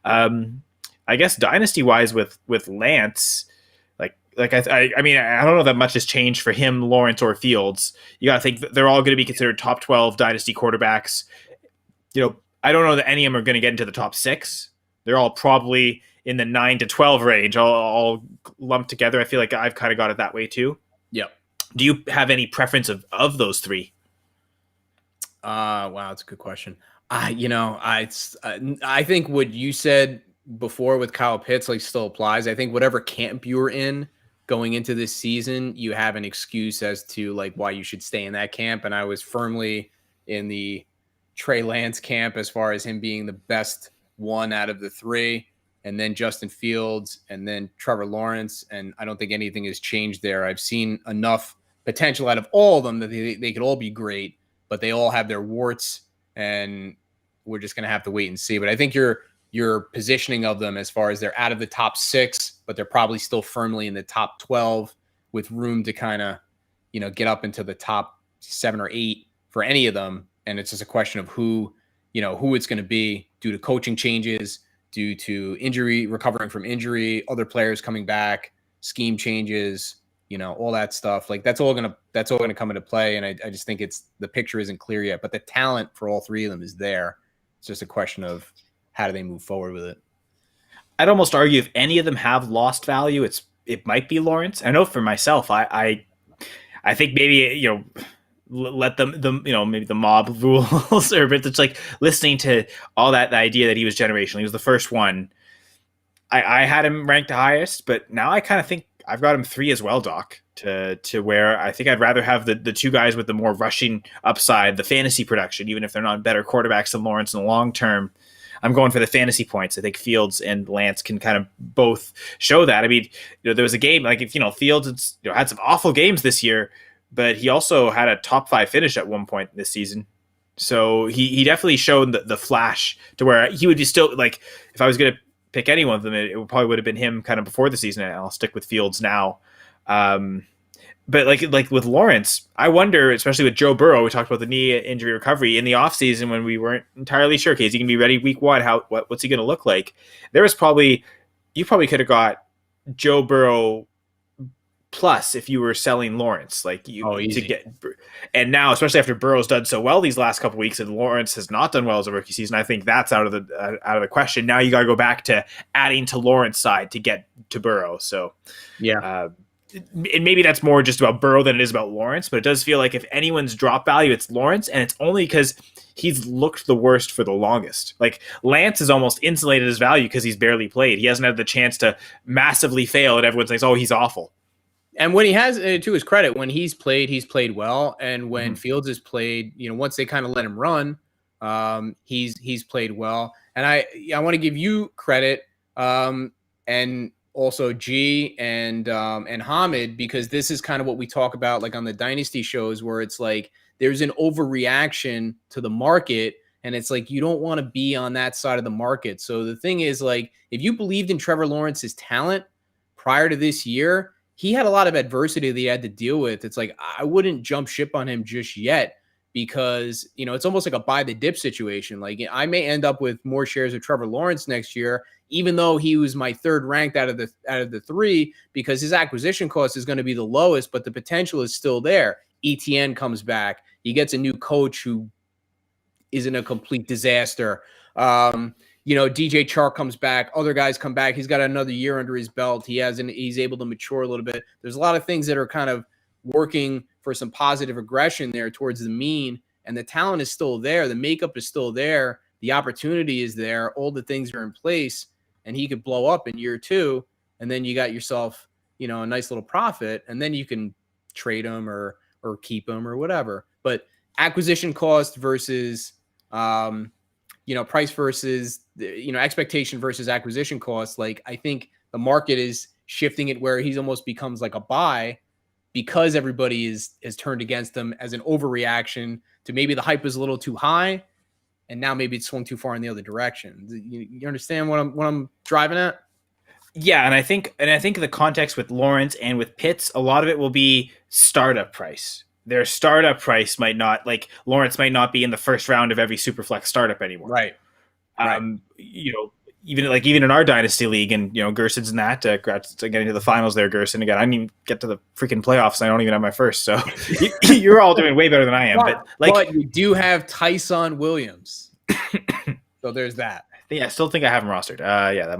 I guess dynasty wise with Lance, I mean, I don't know that much has changed for him, Lawrence, or Fields. You got to think they're all going to be considered top 12 dynasty quarterbacks. I don't know that any of them are going to get into the top 6. They're all probably in the 9 to 12 range, all lumped together. I feel like I've kind of got it that way too. Yep. Do you have any preference of those 3? Wow, that's a good question. I think what you said before with Kyle Pitts still applies. I think whatever camp you're in going into this season, you have an excuse as to why you should stay in that camp. And I was firmly in the Trey Lance camp as far as him being the best one out of the 3, and then Justin Fields, and then Trevor Lawrence. And I don't think anything has changed there. I've seen enough potential out of all of them that they could all be great, but they all have their warts, and we're just going to have to wait and see. But I think your positioning of them as far as they're out of the top 6, but they're probably still firmly in the top 12 with room to kind of, get up into the top 7 or 8 for any of them. And it's just a question of who it's going to be due to coaching changes, due to injury, recovering from injury, other players coming back, scheme changes, all that stuff. That's all going to come into play. And I just think the picture isn't clear yet, but the talent for all 3 of them is there. It's just a question of how do they move forward with it. I'd almost argue if any of them have lost value, it might be Lawrence. I know for myself, I think maybe, let them maybe the mob rules, or but it's listening to all that, the idea that he was generational. He was the first one. I had him ranked the highest, but now I kind of think I've got him 3 as well, Doc, to where I think I'd rather have the 2 guys with the more rushing upside, the fantasy production, even if they're not better quarterbacks than Lawrence in the long term. I'm going for the fantasy points. I think Fields and Lance can kind of both show that. I mean, there was a game Fields had some awful games this year, but he also had a top 5 finish at one point this season. So he definitely showed the flash to where he would be still if I was going to pick any one of them, it probably would have been him kind of before the season. And I'll stick with Fields now. But like with Lawrence, I wonder, especially with Joe Burrow, we talked about the knee injury recovery in the offseason when we weren't entirely sure, okay, is he going to be ready week 1? What's he going to look like? You probably could have got Joe Burrow plus if you were selling Lawrence, to get. And now, especially after Burrow's done so well these last couple of weeks, and Lawrence has not done well as a rookie season, I think that's out of the question. Now you got to go back to adding to Lawrence side to get to Burrow. So yeah. And maybe that's more just about Burrow than it is about Lawrence, but it does feel like if anyone's drop value, it's Lawrence, and it's only because he's looked the worst for the longest. Lance is almost insulated his value because he's barely played. He hasn't had the chance to massively fail, and everyone thinks, oh, he's awful. And when he has, to his credit, when he's played well. And when Fields has played, once they kind of let him run, he's played well. And I want to give you credit, and also G and Hamid, because this is kind of what we talk about on the dynasty shows, where it's there's an overreaction to the market, and it's you don't want to be on that side of the market. So the thing is, if you believed in Trevor Lawrence's talent prior to this year, he had a lot of adversity that he had to deal with. It's I wouldn't jump ship on him just yet, because it's almost like a buy the dip situation. I may end up with more shares of Trevor Lawrence next year, even though he was my 3rd ranked out of the 3, because his acquisition cost is going to be the lowest, but the potential is still there. ETN comes back. He gets a new coach who isn't a complete disaster. DJ Chark comes back. Other guys come back. He's got another year under his belt. He's able to mature a little bit. There's a lot of things that are kind of working for some positive aggression there towards the mean, and the talent is still there. The makeup is still there. The opportunity is there. All the things are in place, and he could blow up in year 2, and then you got yourself, a nice little profit, and then you can trade him or keep him or whatever. But acquisition cost versus, price versus, expectation versus acquisition cost. I think the market is shifting it where he's almost becomes a buy, because everybody has turned against him as an overreaction to maybe the hype is a little too high. and now maybe it's swung too far in the other direction. You understand what I'm driving at? Yeah, and I think the context with Lawrence and with Pitts, a lot of it will be startup price. Their startup price might not, like Lawrence might not be in the first round of every Superflex startup anymore. Right. You know, even in our dynasty league, and you know, Gerson's in that. Congrats to getting to the finals there, Gerson. Again, I didn't even get to the freaking playoffs. And I don't even have my first. So you're all doing way better than I am. But you do have Tyson Williams. So there's that. Yeah, I still think I have him rostered. Yeah, that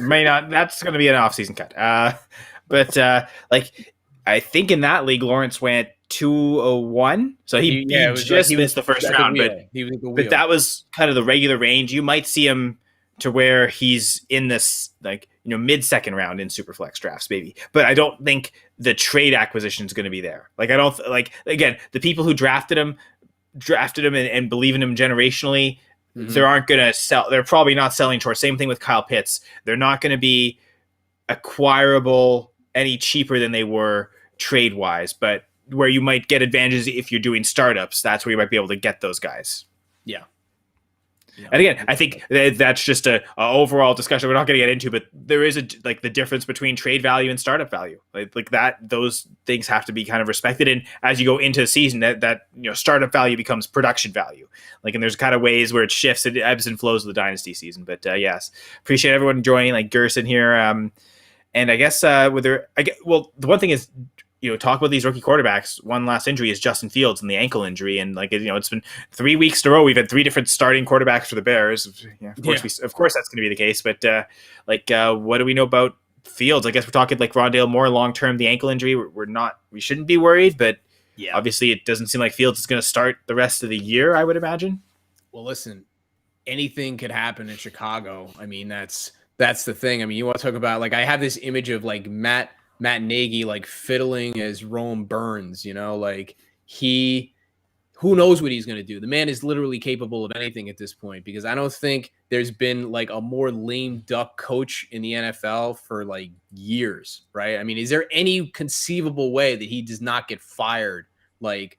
may not. That's going to be an off-season cut. But I think in that league, Lawrence went 201, so he just missed the first round. But that was kind of the regular range. You might see him to where he's in this mid-second round in Superflex drafts, maybe. But I don't think the trade acquisition is going to be there. Again, the people who drafted him and believe in him generationally. Mm-hmm. They aren't going to sell. They're probably not selling short. Same thing with Kyle Pitts. They're not going to be acquirable any cheaper than they were trade wise, but where you might get advantages if you're doing startups, that's where you might be able to get those guys. Yeah. And again, I think that's just a overall discussion we're not going to get into, but there is the difference between trade value and startup value. Like that, those things have to be kind of respected. And as you go into the season, that startup value becomes production value. And there's kind of ways where it shifts, it ebbs and flows of the dynasty season. But yes, appreciate everyone joining, like Gerson here. And I guess the one thing is, talk about these rookie quarterbacks. One last injury is Justin Fields and the ankle injury, and it's been 3 weeks in a row. We've had 3 different starting quarterbacks for the Bears. Of course, that's going to be the case. But what do we know about Fields? I guess we're talking like Rondale Moore long term. The ankle injury, we shouldn't be worried, but obviously it doesn't seem like Fields is going to start the rest of the year, I would imagine. Well, listen, anything could happen in Chicago. I mean, that's the thing. I mean, you want to talk about I have this image of Matt Nagy fiddling as Rome Burns, who knows what he's going to do. The man is literally capable of anything at this point, because I don't think there's been a more lame duck coach in the NFL for years, right? I mean, is there any conceivable way that he does not get fired the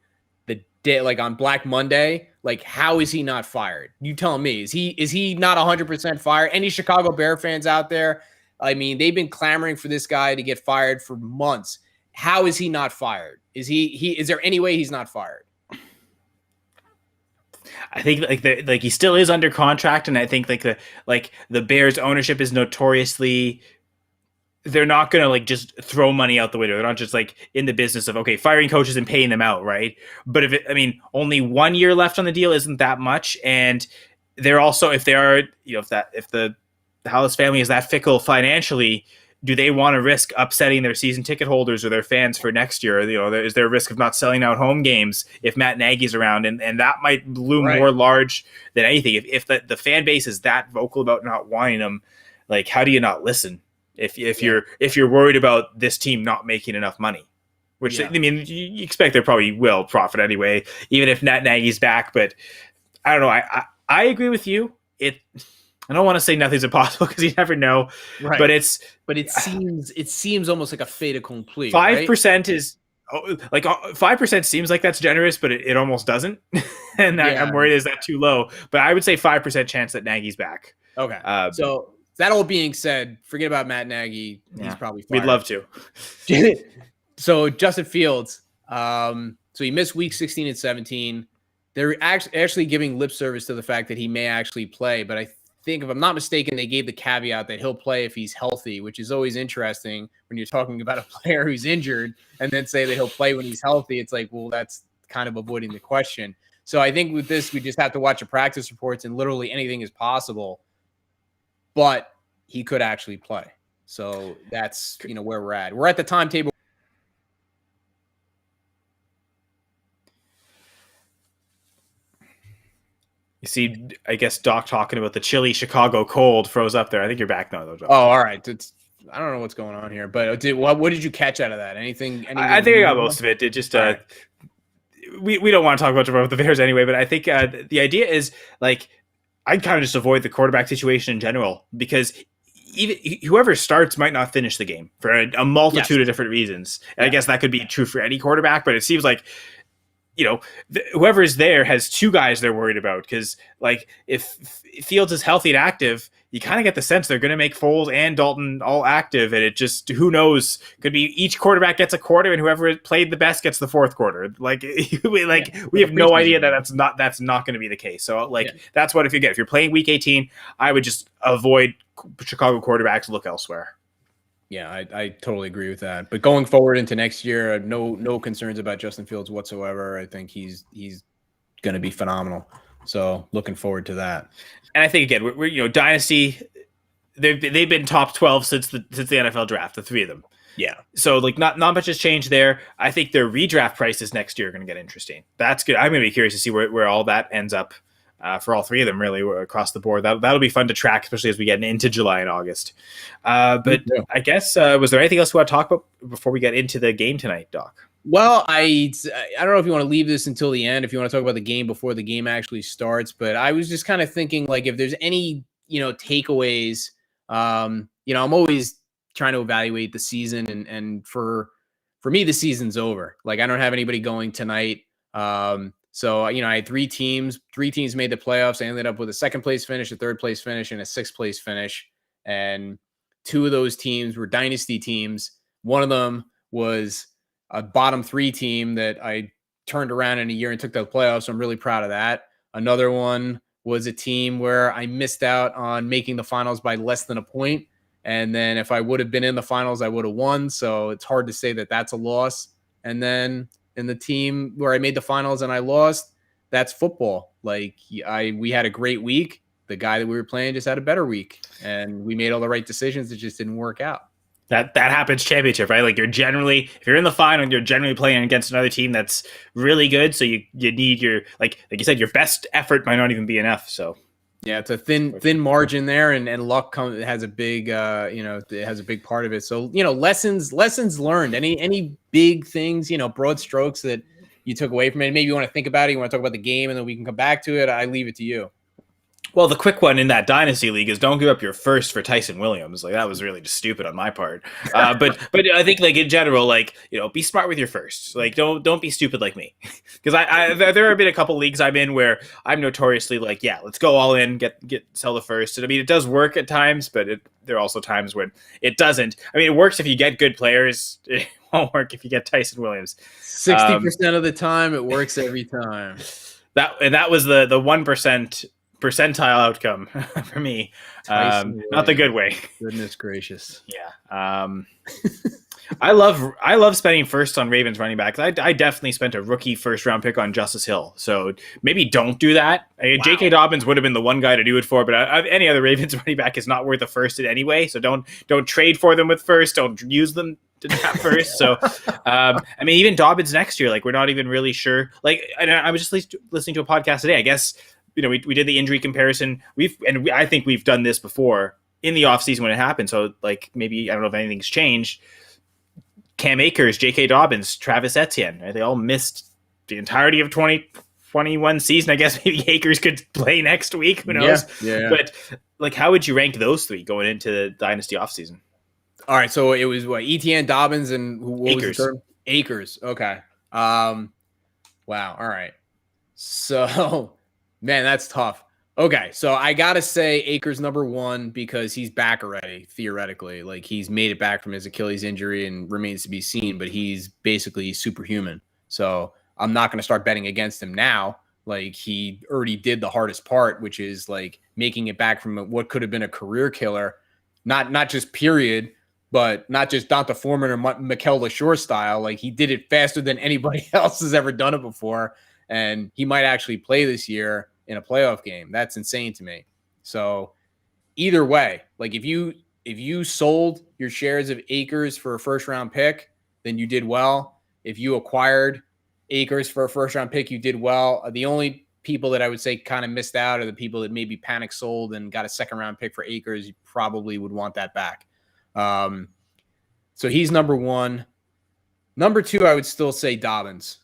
day on Black Monday? How is he not fired? You tell me. Is he not 100% fired? Any Chicago Bear fans out there? I mean, they've been clamoring for this guy to get fired for months. How is he not fired? Is there any way he's not fired? I think he still is under contract, and I think the Bears ownership is notoriously, they're not going to just throw money out the window. They're not just in the business of firing coaches and paying them out, right? But only 1 year left on the deal isn't that much, and they're also, if the Hollis family is that fickle financially, do they want to risk upsetting their season ticket holders or their fans for next year? Is there a risk of not selling out home games if Matt Nagy's around? And that might loom more large than anything. If the fan base is that vocal about not wanting them, how do you not listen? If you're worried about this team not making enough money, which you expect they probably will profit anyway, even if Matt Nagy's back. But I don't know. I agree with you. I don't want to say nothing's impossible because you never know, right? But it seems almost like a fait accompli. 5% is 5% seems like that's generous, but it almost doesn't. And I'm worried, is that too low? But I would say 5% chance that Nagy's back. Okay. So that all being said, forget about Matt Nagy. He's probably fired. We'd love to. So Justin Fields, so he missed week 16 and 17. They're actually giving lip service to the fact that he may actually play, but I think, if I'm not mistaken, they gave the caveat that he'll play if he's healthy, which is always interesting when you're talking about a player who's injured and then say that he'll play when he's healthy. It's well, that's kind of avoiding the question. So I think with this, we just have to watch the practice reports, and literally anything is possible, but he could actually play. So that's, where we're at. We're at the timetable. You see, I guess Doc talking about the chilly Chicago cold froze up there. I think you're back now, though, Doc. Oh, all right. I don't know what's going on here, but what did you catch out of that? Anything I think I got most of it. It just we don't want to talk much about the Bears anyway, but I think the idea is I'd kind of just avoid the quarterback situation in general, because even whoever starts might not finish the game for a multitude of different reasons. And I guess that could be true for any quarterback, but it seems like whoever's there has two guys they're worried about, because like if Fields is healthy and active, you kind of get the sense they're going to make Foles and Dalton all active, and it just, who knows, could be each quarterback gets a quarter, and whoever played the best gets the fourth quarter. Like we have no idea that that's not going to be the case. So that's what, if you're playing Week 18, I would just avoid Chicago quarterbacks, look elsewhere. Yeah, I totally agree with that. But going forward into next year, no concerns about Justin Fields whatsoever. I think he's going to be phenomenal. So looking forward to that. And I think again, we're dynasty. They've been top 12 since the NFL draft, the three of them. Yeah. So like not much has changed there. I think their redraft prices next year are going to get interesting. That's good. I'm going to be curious to see where all that ends up. For all three of them, really, across the board. That'll be fun to track, especially as we get into July and August. But I guess, was there anything else you want to talk about before we get into the game tonight, Doc? Well, I don't know if you want to leave this until the end, if you want to talk about the game before the game actually starts, but I was just kind of thinking, like, if there's any, takeaways, I'm always trying to evaluate the season, and for me, the season's over. Like, I don't have anybody going tonight. So, I had three teams made the playoffs. I ended up with a second place finish, a third place finish, and a sixth place finish. And two of those teams were dynasty teams. One of them was a bottom three team that I turned around in a year and took to the playoffs. So I'm really proud of that. Another one was a team where I missed out on making the finals by less than a point. And then if I would have been in the finals, I would have won. So it's hard to say that that's a loss. And then in the team where I made the finals and I lost, that's football. Like we had a great week. The guy that we were playing just had a better week, and we made all the right decisions. It just didn't work out. That happens championship, right? Like if you're in the final, you're generally playing against another team that's really good. So you need your, like you said, your best effort might not even be enough. So yeah, it's a thin margin there, and luck has a big it has a big part of it. So lessons learned. Any big things, broad strokes that you took away from it. Maybe you want to think about it. You want to talk about the game, and then we can come back to it. I leave it to you. Well, the quick one in that dynasty league is don't give up your first for Tyson Williams. Like that was really just stupid on my part. But I think like in general, like be smart with your first. Like don't be stupid like me, because I there have been a couple leagues I'm in where I'm notoriously like, yeah, let's go all in, sell the first. And I mean, it does work at times, but there are also times when it doesn't. I mean, it works if you get good players. It won't work if you get Tyson Williams. 60% of the time, it works every time. That was the 1% percentile outcome for me. Not the good way. Goodness gracious. Yeah. I love spending first on Ravens running backs. I definitely spent a rookie first round pick on Justice Hill. So maybe don't do that. Wow. J.K. Dobbins would have been the one guy to do it for, but any other Ravens running back is not worth a first in any way. So don't trade for them with first. Don't use them to that first. So, I mean, even Dobbins next year, like we're not even really sure. Like, I was just listening to a podcast today. I guess we did the injury comparison. I think we've done this before in the offseason when it happened. So like maybe I don't know if anything's changed. Cam Akers, J.K. Dobbins, Travis Etienne, right? They all missed the entirety of 2021 season. I guess maybe Akers could play next week. Who knows? Yeah. But like, how would you rank those three going into the dynasty offseason? All right, so it was Etienne, Dobbins, and what Akers. Was the third? Akers. Okay. Wow. All right. So, man, that's tough. Okay, so I gotta say Akers number one because he's back already, theoretically. Like he's made it back from his Achilles injury and remains to be seen, but he's basically superhuman. So I'm not gonna start betting against him now. Like he already did the hardest part, which is like making it back from what could have been a career killer, not just period, but not just Donta Foreman or Mikel LaSure style. Like he did it faster than anybody else has ever done it before, and he might actually play this year in a playoff game. That's insane to me. So either way, like if you sold your shares of Akers for a first round pick, then you did well. If you acquired Akers for a first round pick, you did well. The only people that I would say kind of missed out are the people that maybe panic sold and got a second round pick for Akers. You probably would want that back. So he's number one. Number two, I would still say Dobbins.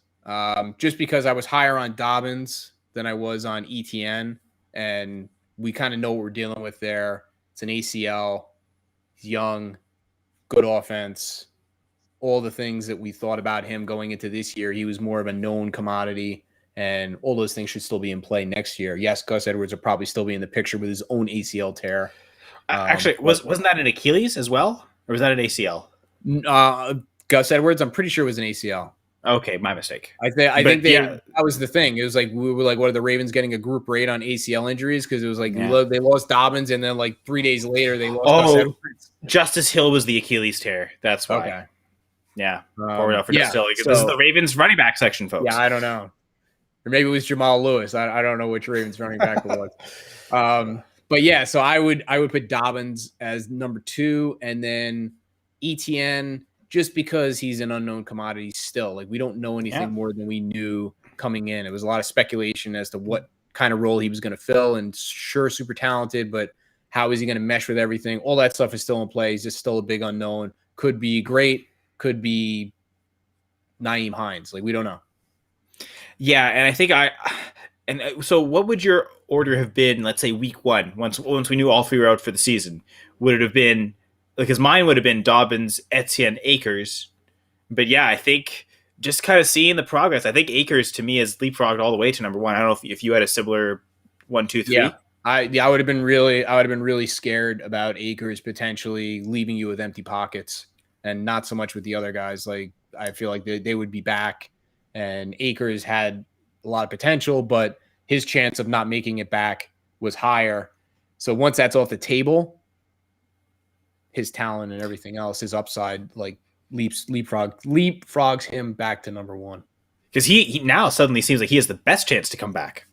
Just because I was higher on Dobbins than I was on ETN, and we kind of know what we're dealing with there. It's an ACL. He's young, good offense. all the things that we thought about him going into this year. He was more of a known commodity, and all those things should still be in play next year. Yes, Gus Edwards will probably still be in the picture with his own ACL tear. Actually, wasn't that an Achilles as well, or was that an ACL? Gus Edwards, I'm pretty sure it was an ACL. Okay, my mistake. I think that was the thing. It was like we were like, what are the Ravens getting a group rate on ACL injuries? Because it was like they lost Dobbins, and then like 3 days later they lost Gus Edwards. Justice Hill was the Achilles tear. That's why. Okay. Yeah. Justice Hill. This is the Ravens running back section, folks. Yeah, I don't know. Or maybe it was Jamal Lewis. I don't know which Ravens running back it was. But yeah, so I would put Dobbins as number 2, and then ETN, just because he's an unknown commodity still. Like, we don't know anything more than we knew coming in. It was a lot of speculation as to what kind of role he was going to fill, and sure, super talented, but how is he going to mesh with everything? All that stuff is still in play. He's just still a big unknown. Could be great, could be Nyheim Hines. Like, we don't know. Yeah, and I think so what would your order have been, let's say week 1, once we knew all 3 were out for the season? Would it have been, because mine would have been Dobbins, Etienne, Akers. But yeah, I think just kind of seeing the progress, I think Akers to me has leapfrogged all the way to number 1. I don't know if you had a similar 1, 2, 3. Yeah. I would have been really scared about Akers potentially leaving you with empty pockets, and not so much with the other guys. Like, I feel like they would be back, and Akers had a lot of potential, but his chance of not making it back was higher. So once that's off the table, his talent and everything else, his upside, like leapfrogs him back to number 1. Because he now suddenly seems like he has the best chance to come back.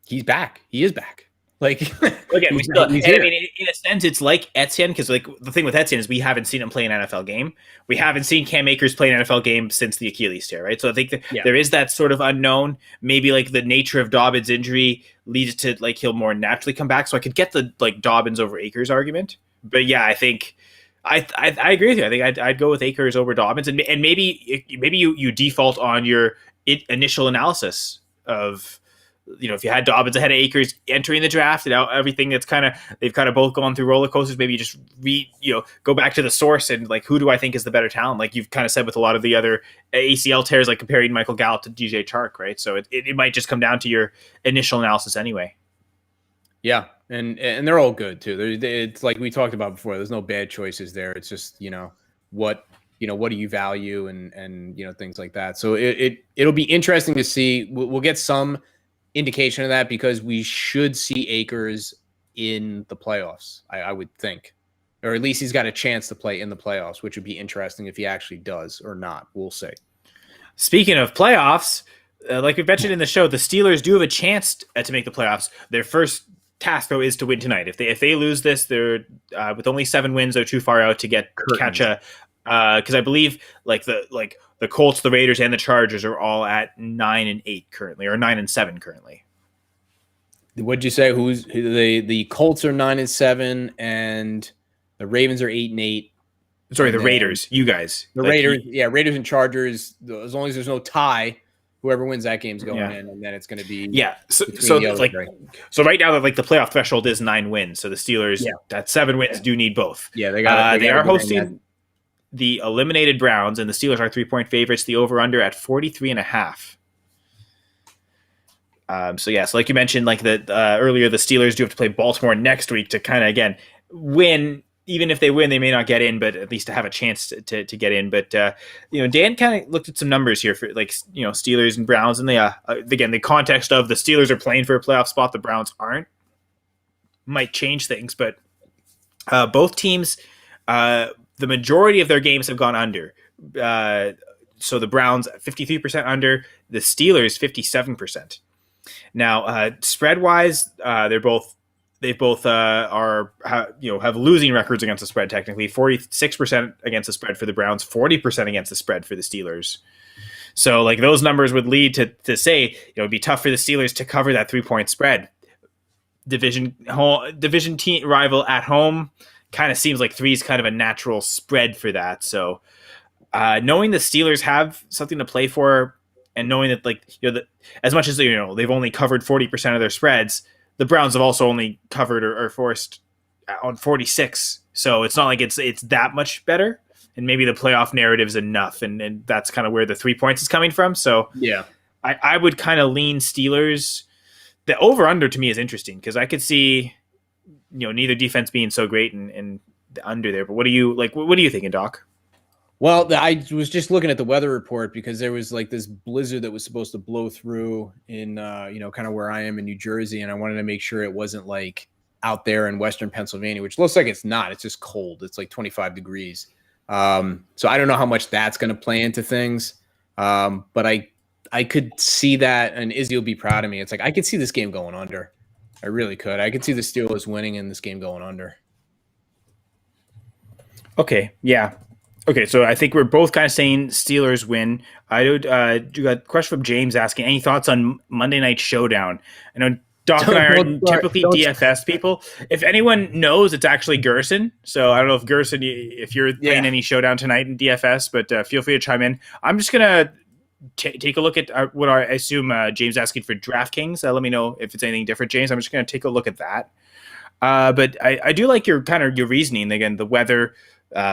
He's back. He is back. Like, again, I mean, in a sense, it's like Etienne, because like the thing with Etienne is we haven't seen him play an NFL game. We haven't seen Cam Akers play an NFL game since the Achilles tear, right? So I think that there is that sort of unknown. Maybe like the nature of Dobbins' injury leads to like he'll more naturally come back. So I could get the like Dobbins over Akers argument, but yeah, I think I agree with you. I think I'd go with Akers over Dobbins, and maybe you default on your initial analysis of, you know, if you had Dobbins ahead of Akers entering the draft, and everything that's they've kind of both gone through roller coasters, maybe you just go back to the source and like, who do I think is the better talent? Like you've kind of said with a lot of the other ACL tears, like comparing Michael Gallup to DJ Chark, right? So it might just come down to your initial analysis anyway. Yeah. And they're all good too. It's like we talked about before, there's no bad choices there. It's just, what do you value and things like that. So it'll be interesting to see. We'll get some indication of that, because we should see Akers in the playoffs, I would think, or at least he's got a chance to play in the playoffs, which would be interesting if he actually does or not. We'll see. Speaking of playoffs, like we mentioned in the show, the Steelers do have a chance to make the playoffs. Their first task though is to win tonight. If they lose this, they're with only 7 wins, they're too far out to catch a. Because I believe the Colts, the Raiders, and the Chargers are all at 9-8 currently, or 9-7 currently. What'd you say? Who's the Colts are 9-7, and the Ravens are 8-8. Sorry, the Raiders. You guys, the Raiders, Raiders and Chargers. As long as there's no tie, whoever wins that game's going in, and then it's going to be So right now, like the playoff threshold is 9 wins. So the Steelers at 7 wins do need both. Yeah, they are hosting the eliminated Browns, and the Steelers are 3-point favorites. The over/under at 43.5. So like you mentioned, like earlier, the Steelers do have to play Baltimore next week to kind of again win. Even if they win, they may not get in, but at least to have a chance to get in. But Dan kind of looked at some numbers here for Steelers and Browns, and they again, the context of the Steelers are playing for a playoff spot, the Browns aren't, might change things, but both teams. The majority of their games have gone under. So the Browns 53% under, the Steelers 57%. Now, spread wise, they both have losing records against the spread. Technically, 46% against the spread for the Browns, 40% against the spread for the Steelers. So like those numbers would lead to say it'd be tough for the Steelers to cover that 3-point spread. Division team rival at home. Kind of seems like 3 is kind of a natural spread for that. So knowing the Steelers have something to play for, and knowing that as much as they've only covered 40% of their spreads, the Browns have also only covered or forced on 46. So it's not like it's that much better. and maybe the playoff narrative's enough, and that's kind of where the 3 points is coming from. So Yeah. I would kind of lean Steelers. The over under to me is interesting because I could see, neither defense being so great and the under there. But what do you like? What are you thinking, Doc? Well, I was just looking at the weather report because there was like this blizzard that was supposed to blow through in, kind of where I am in New Jersey. And I wanted to make sure it wasn't like out there in Western Pennsylvania, which looks like it's not. It's just cold. It's like 25 degrees. So I don't know how much that's going to play into things. But I could see that, and Izzy will be proud of me. It's like I could see this game going under. I really could. I could see the Steelers winning and this game going under. Okay, yeah. Okay, so I think we're both kind of saying Steelers win. I got a question from James asking, any thoughts on Monday Night Showdown? I know Doc and I are typically DFS people. If anyone knows, it's actually Gerson. So I don't know if Gerson, if you're playing any Showdown tonight in DFS, but feel free to chime in. I'm just going to take a look at what I assume James asking for DraftKings. Let me know if it's anything different, James. I'm just going to take a look at that. But I do like your reasoning. Again, the weather,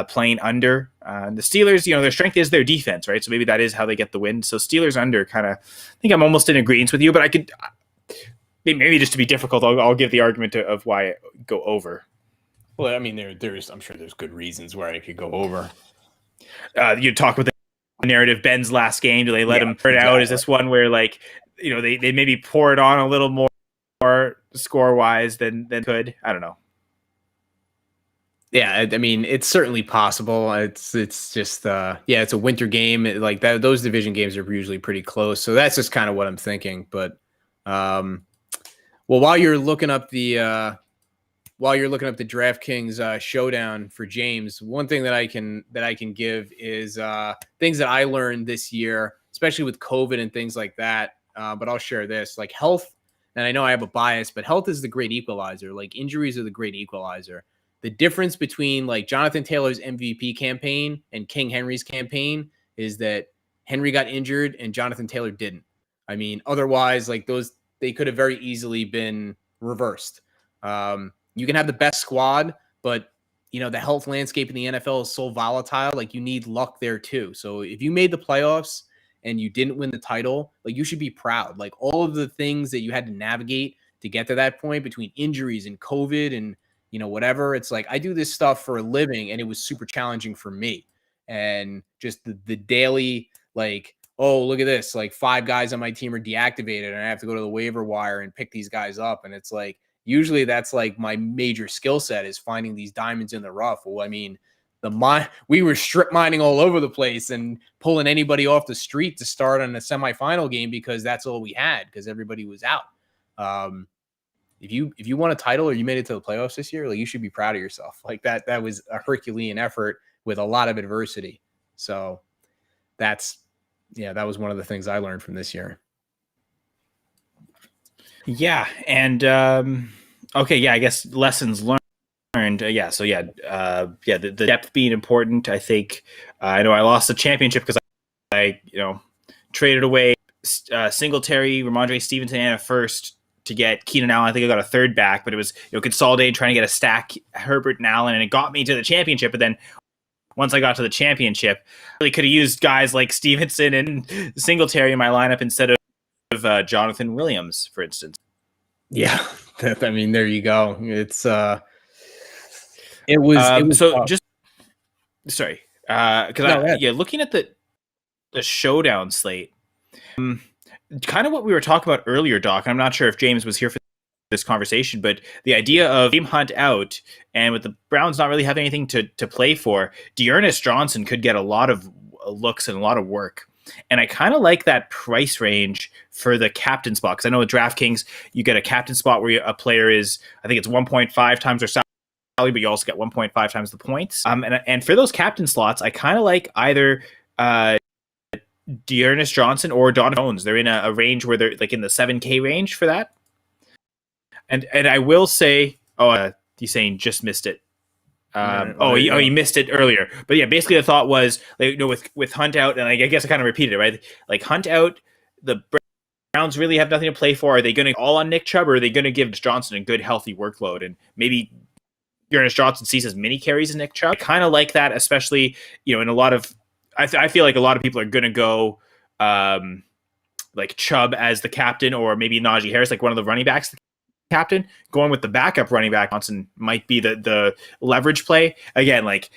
playing under. The Steelers, their strength is their defense, right? So maybe that is how they get the win. So Steelers under, kind of, I think I'm almost in agreement with you, but I could, maybe just to be difficult, I'll give the argument of why I go over. Well, I mean, I'm sure there's good reasons why I could go over. You talk with the narrative, Ben's last game, do they let him put it out? Is this one where they maybe pour it on a little more score wise than could? I don't know. Yeah, I mean, it's certainly possible. It's just it's a winter game. Like that, those division games are usually pretty close. So that's just kind of what I'm thinking. But while you're looking up the DraftKings showdown for James, one thing that I can give is things that I learned this year, especially with COVID and things like that. But I'll share this, like health. And I know I have a bias, but health is the great equalizer. Like injuries are the great equalizer. The difference between like Jonathan Taylor's MVP campaign and King Henry's campaign is that Henry got injured and Jonathan Taylor didn't. I mean, otherwise, like they could have very easily been reversed. You can have the best squad, but the health landscape in the NFL is so volatile. Like you need luck there too. So if you made the playoffs and you didn't win the title, like you should be proud. Like all of the things that you had to navigate to get to that point between injuries and COVID and whatever. It's like I do this stuff for a living and it was super challenging for me. And just the daily, like, oh, look at this, like 5 guys on my team are deactivated and I have to go to the waiver wire and pick these guys up. And it's like, usually that's like my major skill set is finding these diamonds in the rough. Well, I mean, we were strip mining all over the place and pulling anybody off the street to start on a semifinal game because that's all we had because everybody was out. If you won a title or you made it to the playoffs this year, like you should be proud of yourself. Like that was a Herculean effort with a lot of adversity. So that was one of the things I learned from this year. Yeah. And, okay. Yeah. I guess lessons learned. The depth being important. I think, I know I lost the championship because I traded away, Singletary, Ramondre Stevenson, and a first to get Keenan Allen. I think I got a third back, but it was consolidated trying to get a stack Herbert and Allen, and it got me to the championship. But then once I got to the championship, I really could have used guys like Stevenson and Singletary in my lineup instead of Jonathan Williams, for instance. Yeah, I mean, there you go. It's it was so tough. Just sorry, because looking at the showdown slate. Kind of what we were talking about earlier, Doc. I'm not sure if James was here for this conversation, but the idea of Kareem Hunt out and with the Browns not really having anything to play for, Dearness Johnson could get a lot of looks and a lot of work. And I kind of like that price range for the captain spot because I know with DraftKings, you get a captain spot where a player is, I think it's 1.5 times their salary, but you also get 1.5 times the points. And for those captain slots, I kind of like either Dearness Johnson or Donovan Jones. They're in a range where they're like in the 7K range for that. And I will say, he's saying just missed it. He missed it earlier. But yeah, basically the thought was, with Hunt out, and I guess I kind of repeated it, right? Like Hunt out, the Browns really have nothing to play for. Are they going to all on Nick Chubb, or are they going to give Johnson a good, healthy workload and maybe Dearness Johnson sees as many carries as Nick Chubb. I kind of like that, especially, in a lot of, I feel like a lot of people are going to go like Chubb as the captain, or maybe Najee Harris, like one of the running backs, the captain. Going with the backup running back, Johnson, might be the leverage play. Again, like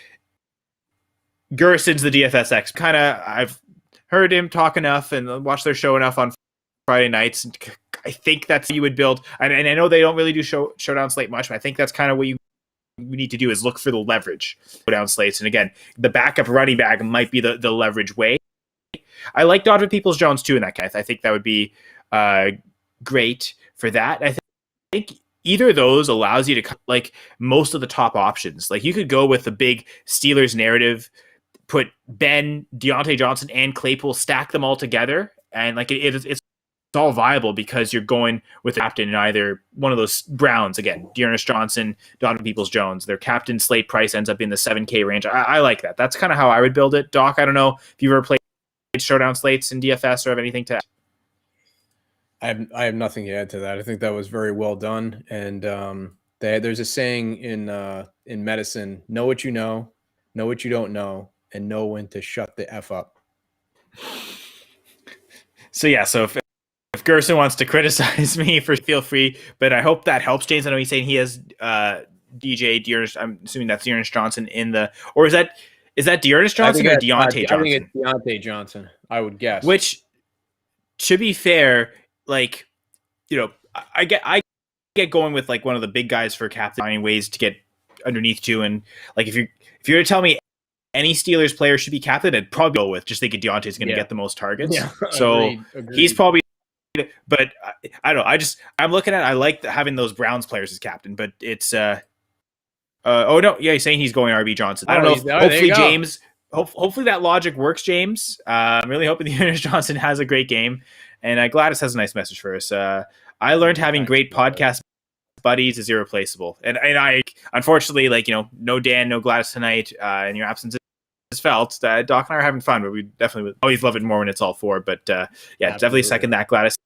Gerson's the DFSX. Kind of, I've heard him talk enough and watched their show enough on Friday nights. And I think that's what you would build. And I know they don't really do showdown slate much, but I think that's kind of what you need to do is look for the leverage showdown slates. And again, the backup running back might be the leverage way. I like Donovan Peoples-Jones too in that case. I think that would be great for that. I think either of those allows you to cut like most of the top options. Like you could go with the big Steelers narrative, put Ben, Deontay Johnson, and Claypool, stack them all together, and like it's all viable because you're going with the captain in either one of those Browns. Again, Dearness Johnson, Donovan Peoples-Jones. Their captain slate price ends up in the $7K range. I like that. That's kind of how I would build it. Doc, I don't know if you've ever played showdown slates in DFS or have anything to add. I have nothing to add to that. I think that was very well done. And there's a saying in medicine: know what you know what you don't know, and know when to shut the F up. So yeah, so if Gerson wants to criticize me, feel free. But I hope that helps, James. I know he's saying he has DJ Dearness. I'm assuming that's Dearness Johnson in the, or is that Dearness Johnson or Deontay Johnson? I think it's Deontay Johnson, I would guess. Which, to be fair, like, I get going with like one of the big guys for captain, finding ways to get underneath too. And like if you're to tell me any Steelers player should be captain, I'd probably go with just thinking Deontay's going to get the most targets. Yeah, so agreed. He's probably. But I don't know. I'm looking at. I like having those Browns players as captain, but it's. Oh no! Yeah, he's saying he's going RB Johnson. I don't know. Hopefully, James. Hopefully that logic works, James. I'm really hoping the Dearness Johnson has a great game, and Gladys has a nice message for us. I learned having great podcast buddies is irreplaceable, and I unfortunately no Dan, no Gladys tonight, and your absence is felt. Doc and I are having fun, but we definitely would always love it more when it's all four. But yeah, absolutely. Definitely second that, Gladys.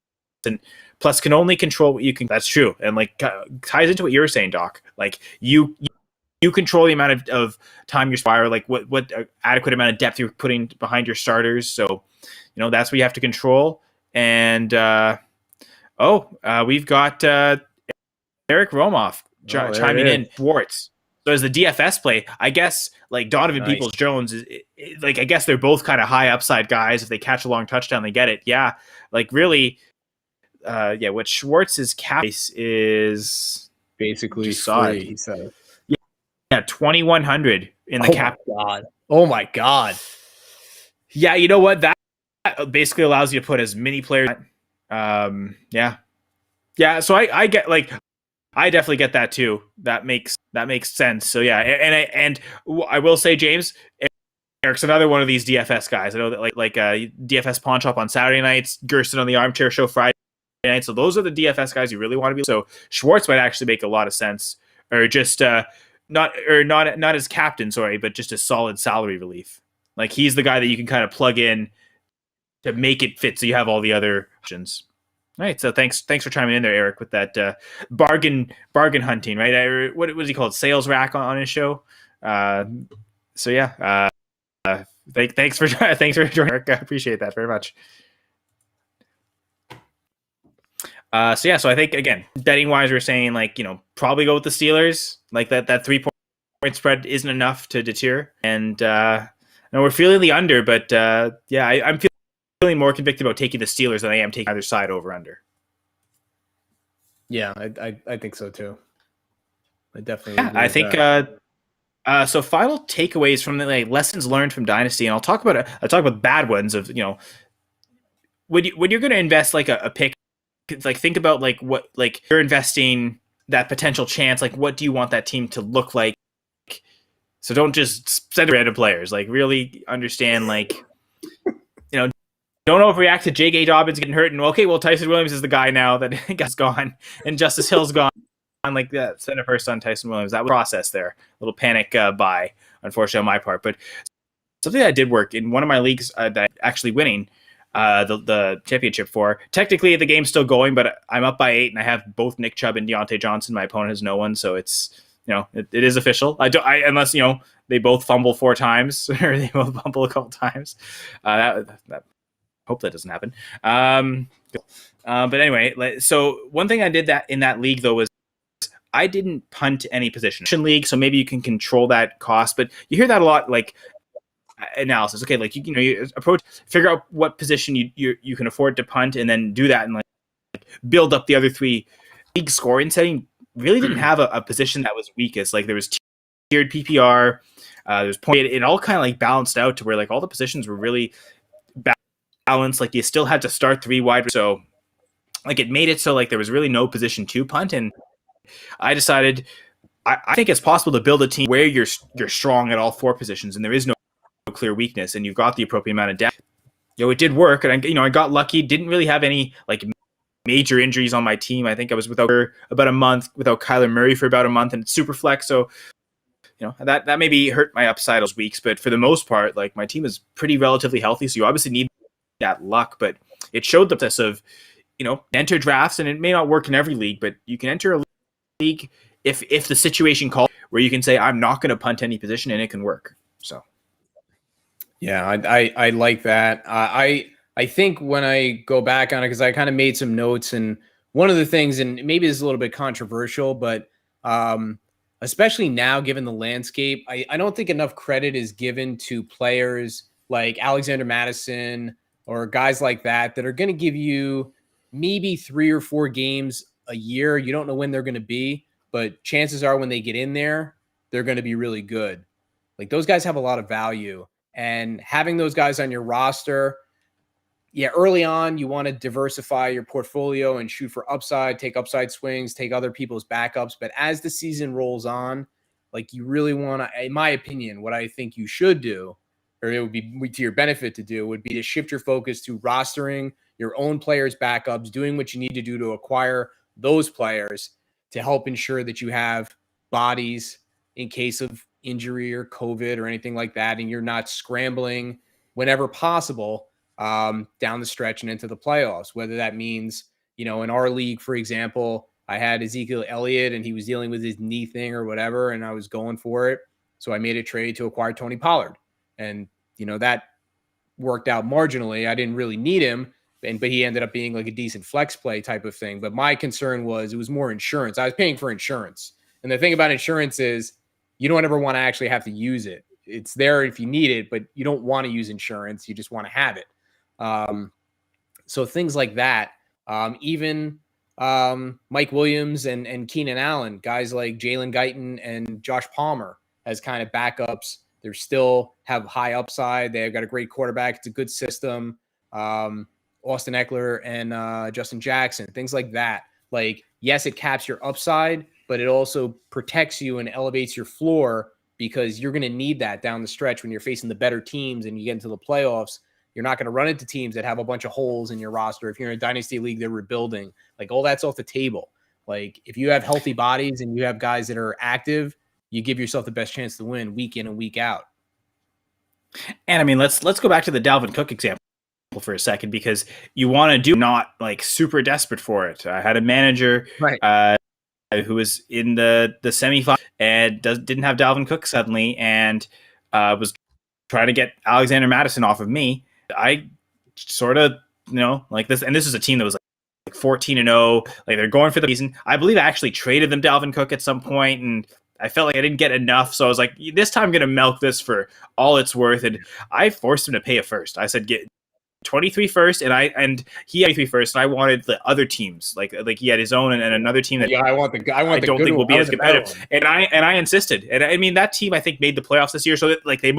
And plus, can only control what you can. That's true, and like ties into what you were saying, Doc. Like you control the amount of time you're spire, like what adequate amount of depth you're putting behind your starters. So, that's what you have to control. And we've got Eric Romoff chiming in. Schwartz. So as the DFS play, I guess like Donovan Peoples-Jones is like, I guess they're both kind of high upside guys. If they catch a long touchdown, they get it. Yeah, like really. What Schwartz's cap is basically free. He said. Yeah, 2,100 in the cap. Oh my god! Yeah, you know what? That basically allows you to put as many players. Yeah. So I get like, I definitely get that too. That makes sense. So yeah, and I will say, James, Eric's another one of these DFS guys. I know that like DFS Pawn Shop on Saturday nights, Gerson on the Armchair Show Friday night. So those are the DFS guys you really want to be. So Schwartz might actually make a lot of sense, or just not as captain, sorry, but just a solid salary relief. Like he's the guy that you can kind of plug in to make it fit, so you have all the other options. All right, so thanks for chiming in there, Eric, with that bargain hunting, right? What was he called? Sales rack on his show. So yeah, thanks for joining, Eric. I appreciate that very much. So I think again, betting wise, we're saying like probably go with the Steelers. Like that 3-point spread isn't enough to deter, and we're feeling the under, but I'm feeling more convicted about taking the Steelers than I am taking either side over under. Yeah, I think so too. I definitely. Yeah, I think. So final takeaways from the lessons learned from Dynasty, and I'll talk about bad ones of when you're going to invest like a pick. Like think about like what like you're investing that potential chance. Like what do you want that team to look like? So don't just send random players. Like really understand like don't overreact to J.K. Dobbins getting hurt and Tyson Williams is the guy now that guy's gone and Justice Hill's gone. Like that, center first on Tyson Williams. That was a process there. A little panic buy, unfortunately on my part, but something that did work in one of my leagues that I'm actually winning. The championship for. Technically, the game's still going, but I'm up by 8, and I have both Nick Chubb and Deontay Johnson. My opponent has no one, so it's it is official. Unless they both fumble 4 times or they both fumble a couple times. That hope that doesn't happen. But anyway, so one thing I did that in that league though was I didn't punt any position league, so maybe you can control that cost. But you hear that a lot, like analysis. Okay, like you approach, figure out what position you can afford to punt, and then do that and like build up the other 3. League scoring setting really didn't have a position that was weakest. Like there was tiered PPR, there's point. It all kind of like balanced out to where like all the positions were really balanced. Like you still had to start 3 wide, so like it made it so like there was really no position to punt. And I decided I think it's possible to build a team where you're strong at all 4 positions and there is no clear weakness and you've got the appropriate amount of depth. It did work, and I got lucky. Didn't really have any like major injuries on my team. I think I was without her about a month, without Kyler Murray for about a month, and it's super flex. So that maybe hurt my upside those weeks, but for the most part, like my team is pretty relatively healthy. So you obviously need that luck, but it showed the process of enter drafts, and it may not work in every league, but you can enter a league if the situation calls where you can say I'm not going to punt any position and it can work. So yeah, I like that. I think when I go back on it, because I kind of made some notes, and one of the things, and maybe it's a little bit controversial, but especially now given the landscape, I don't think enough credit is given to players like Alexander Mattison or guys like that are going to give you maybe 3 or 4 games a year. You don't know when they're going to be, but chances are when they get in there, they're going to be really good. Like those guys have a lot of value, and having those guys on your roster, yeah, early on, you want to diversify your portfolio and shoot for upside, take upside swings, take other people's backups. But as the season rolls on, like you really want to, in my opinion, what I think you should do, or it would be to your benefit to do, would be to shift your focus to rostering your own players' backups, doing what you need to do to acquire those players to help ensure that you have bodies in case of injury or COVID or anything like that, and you're not scrambling whenever possible down the stretch and into the playoffs, whether that means, in our league, for example, I had Ezekiel Elliott and he was dealing with his knee thing or whatever, and I was going for it. So I made a trade to acquire Tony Pollard. And, that worked out marginally. I didn't really need him, but he ended up being like a decent flex play type of thing. But my concern was it was more insurance. I was paying for insurance. And the thing about insurance is you don't ever want to actually have to use it. It's there if you need it, but you don't want to use insurance. You just want to have it. So things like that, even Mike Williams and Keenan Allen, guys like Jalen Guyton and Josh Palmer as kind of backups. They still have high upside. They've got a great quarterback. It's a good system. Austin Eckler and Justin Jackson, things like that. Like, yes, it caps your upside, but it also protects you and elevates your floor because you're going to need that down the stretch when you're facing the better teams and you get into the playoffs. You're not going to run into teams that have a bunch of holes in your roster. If you're in a dynasty league, they're rebuilding. Like, all that's off the table. Like, if you have healthy bodies and you have guys that are active, you give yourself the best chance to win week in and week out. And I mean, let's go back to the Dalvin Cook example for a second, because you want to do not like super desperate for it. I had a manager who was in the semifinal and didn't have Dalvin Cook suddenly, and was trying to get Alexander Mattison off of me. I sort of, like this, and this is a team that was like 14-0, like they're going for the season. I believe I actually traded them Dalvin Cook at some point, and I felt like I didn't get enough, so I was like, this time I'm going to milk this for all it's worth, and I forced him to pay a first. I said, get 23 first, and he had 23 first, and I wanted the other teams, like he had his own and another team that I don't think will be as competitive, and I insisted, and I mean that team I think made the playoffs this year, so that like they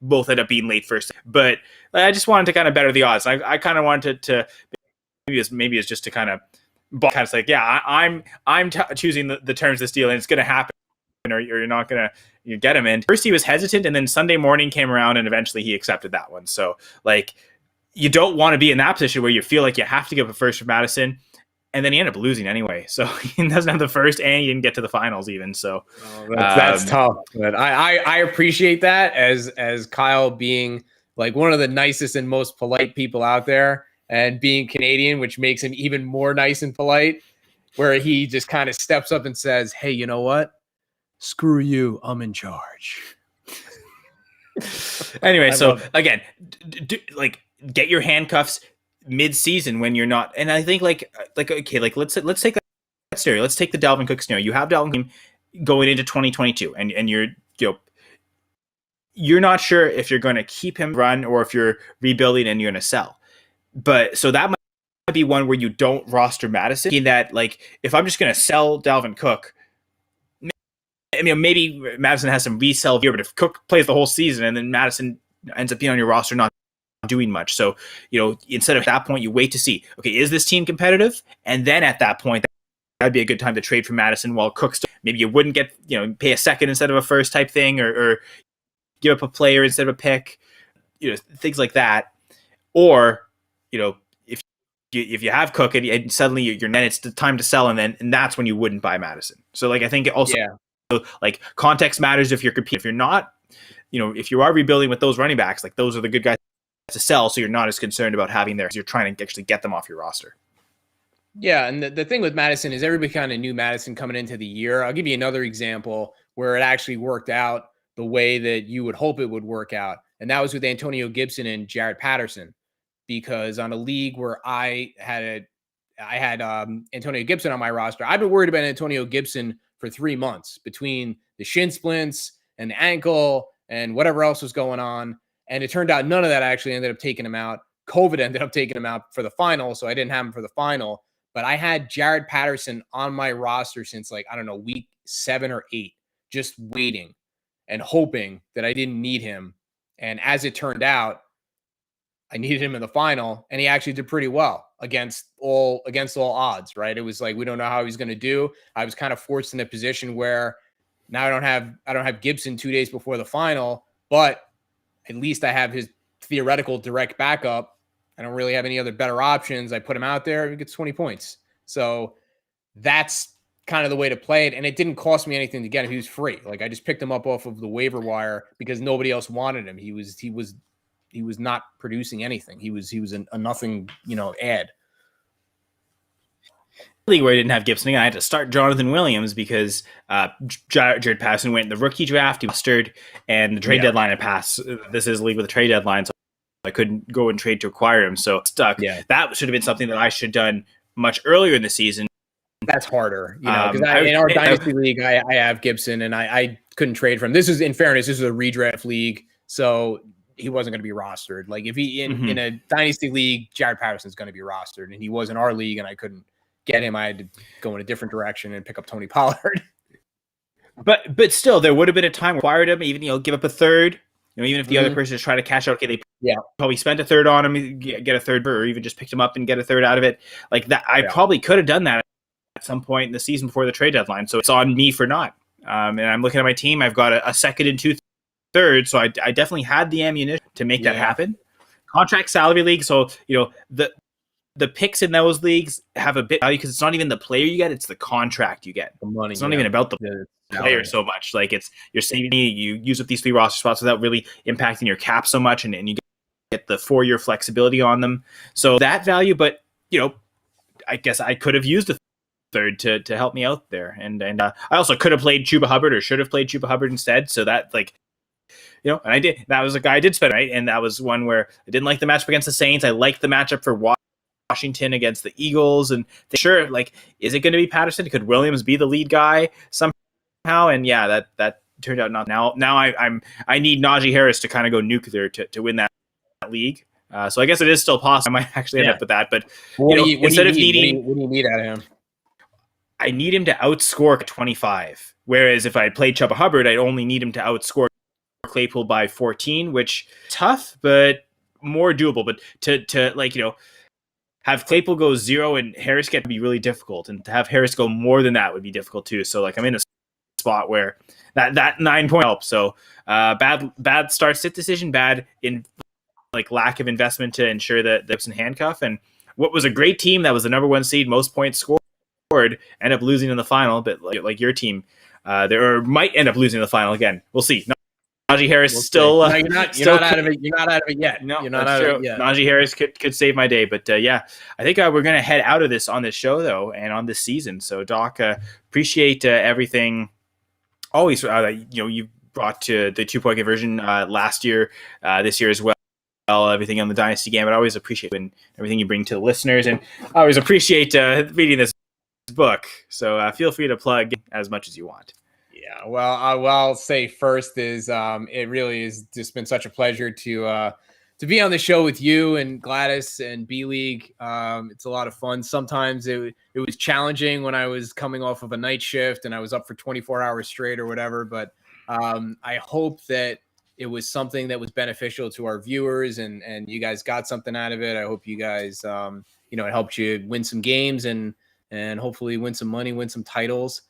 both end up being late first, but I just wanted to kind of better the odds. I kind of wanted to maybe it's just to kind of say, yeah, I'm choosing the terms of this deal, and it's going to happen, or you're not going to get him in. First he was hesitant, and then Sunday morning came around, and eventually he accepted that one. So like, you don't want to be in that position where you feel like you have to give a first for Madison, and then he ended up losing anyway. So he doesn't have the first, and he didn't get to the finals even. So that's tough. But I appreciate that as Kyle being like one of the nicest and most polite people out there, and being Canadian, which makes him even more nice and polite. where he just kind of steps up and says, "Hey, you know what? Screw you. I'm in charge." Anyway, so again, like get your handcuffs mid-season when you're not. And I think like okay, like let's take that scenario. Let's take the Dalvin Cook scenario. You have Dalvin Cook going into 2022, and you're not sure if you're going to keep him run or if you're rebuilding and you're going to sell. But so that might be one where you don't roster Madison. In that, like, if I'm just going to sell Dalvin Cook, I mean, maybe Madison has some resell here, but if Cook plays the whole season and then Madison ends up being on your roster not doing much, so instead of that point, you wait to see, okay, is this team competitive? And then at that point, that'd be a good time to trade for Madison while Cook's maybe you wouldn't get pay a second instead of a first type thing, or give up a player instead of a pick, things like that. Or if you have Cook and suddenly then it's the time to sell, and that's when you wouldn't buy Madison. So like I think also. Yeah. Like context matters if you're competing. If you're not, if you are rebuilding with those running backs, like those are the good guys to sell. So you're not as concerned about having theirs. You're trying to actually get them off your roster. Yeah. And the thing with Madison is everybody kind of knew Madison coming into the year. I'll give you another example where it actually worked out the way that you would hope it would work out. And that was with Antonio Gibson and Jared Patterson, because on a league where I had Antonio Gibson on my roster, I've been worried about Antonio Gibson for 3 months between the shin splints and the ankle and whatever else was going on. And it turned out none of that actually ended up taking him out. COVID ended up taking him out for the final, so I didn't have him for the final. But I had Jared Patterson on my roster since week 7 or 8, just waiting and hoping that I didn't need him. And as it turned out, I needed him in the final, and he actually did pretty well against all odds, right? It was like, we don't know how he's going to do. I was kind of forced in a position where now I don't have Gibson 2 days before the final, but at least I have his theoretical direct backup. I don't really have any other better options. I put him out there, he gets 20 points. So that's kind of the way to play it. And it didn't cost me anything to get him. He was free. Like, I just picked him up off of the waiver wire because nobody else wanted him. He was not producing anything. He was a nothing, ad. Where I didn't have Gibson, I had to start Jonathan Williams because Jared Patterson went in the rookie draft. He mustered, and the trade deadline had passed. This is a league with a trade deadline, so I couldn't go and trade to acquire him. So stuck. Yeah. That should have been something that I should have done much earlier in the season. That's harder, because in our dynasty league, I have Gibson, and I couldn't trade for him. This is, in fairness, this is a redraft league, so he wasn't going to be rostered. Like, if he in a dynasty league, Jared Patterson's going to be rostered, and he was in our league, and I couldn't get him. I had to go in a different direction and pick up Tony Pollard. But still, there would have been a time where acquired him, even give up a third. Even if the other person is trying to cash out, okay, they probably spent a third on him, get a third, or even just picked him up and get a third out of it. Like that, I probably could have done that at some point in the season before the trade deadline. So it's on me for not. And I'm looking at my team. I've got a second and 2 thirds, so I definitely had the ammunition to make that happen. Contract salary league, so the picks in those leagues have a bit value because it's not even the player you get, it's the contract you get. The money, it's not even about the player so much. Like, it's you're saving, you use up these 3 roster spots without really impacting your cap so much, and you get the 4-year flexibility on them. So that value, but I guess I could have used a third to help me out there, and I also could have played Chuba Hubbard, or should have played Chuba Hubbard instead. So that and I did. That was a guy I did spend, right, and that was one where I didn't like the matchup against the Saints. I liked the matchup for Washington against the Eagles, and sure, is it going to be Patterson? Could Williams be the lead guy somehow? And that turned out not. Now I need Najee Harris to kind of go nuclear to win that league. So I guess it is still possible. I might actually end up with that, but instead of needing, what do you need out of him? I need him to outscore 25. Whereas if I played Chuba Hubbard, I'd only need him to outscore Claypool by 14, which tough, but more doable. But to have Claypool go 0 and Harris get to be really difficult, and to have Harris go more than that would be difficult too. So I'm in a spot where that 9 point help. So bad start sit decision, bad in lack of investment to ensure that Gibson handcuff, and what was a great team that was the number 1 seed, most points scored, end up losing in the final. But like your team, might end up losing in the final again. We'll see. Not Najee Harris We'll still no, you're not out of it. You're not out of it yet. No, you're not that's out true. of it yet. Najee Harris could save my day, but yeah, I think we're gonna head out of this on this show though, and on this season. So Doc, appreciate everything. Always, you brought to the 2 point conversion last year, this year as well. Everything on the dynasty game, but I always appreciate everything you bring to the listeners, and I always appreciate reading this book. So feel free to plug as much as you want. Yeah, well, I'll say first is it really has just been such a pleasure to be on the show with you and Gladys and B League. It's a lot of fun. Sometimes it was challenging when I was coming off of a night shift and I was up for 24 hours straight or whatever. But I hope that it was something that was beneficial to our viewers and you guys got something out of it. I hope you guys, it helped you win some games and hopefully win some money, win some titles.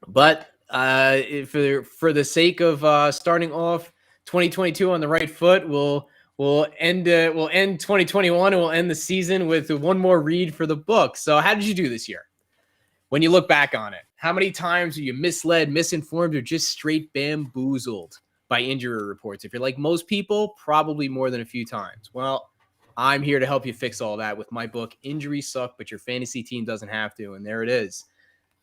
But for the sake of starting off 2022 on the right foot, we'll end 2021 and we'll end the season with one more read for the book. So how did you do this year? When you look back on it, how many times are you misled, misinformed, or just straight bamboozled by injury reports? If you're like most people, probably more than a few times. Well, I'm here to help you fix all that with my book, Injuries Suck, but Your Fantasy Team Doesn't Have to. And there it is.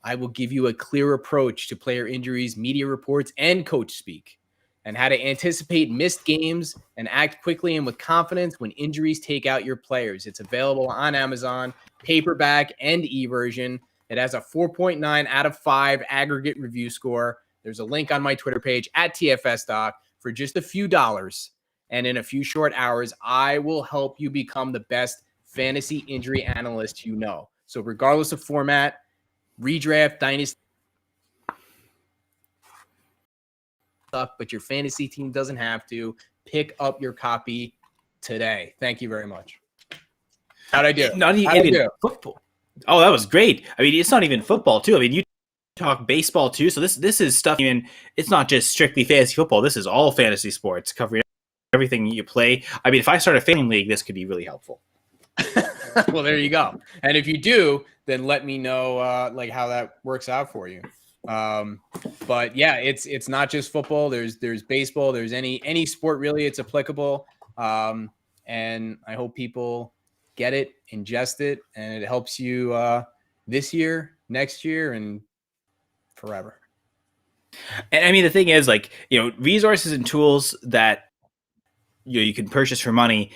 I will give you a clear approach to player injuries, media reports, and coach speak, and how to anticipate missed games and act quickly and with confidence when injuries take out your players. It's available on Amazon, paperback and e-version. It has a 4.9 out of 5 aggregate review score. There's a link on my Twitter page at TFSDoc for just a few dollars. And in a few short hours, I will help you become the best fantasy injury analyst you know. So regardless of format, redraft, dynasty, but your fantasy team doesn't have to. Pick up your copy today. Thank you very much. How'd I do? Not even football. Oh, that was great. I mean, it's not even football too. I mean, you talk baseball too. So this is stuff. I mean, it's not just strictly fantasy football. This is all fantasy sports, covering everything you play. I mean, if I start a fantasy league, this could be really helpful. Well, there you go. And if you do, then let me know how that works out for you. But yeah, it's not just football. There's baseball. There's any sport really. It's applicable. And I hope people get it, ingest it, and it helps you this year, next year, and forever. And I mean, the thing is, resources and tools that you can purchase for money.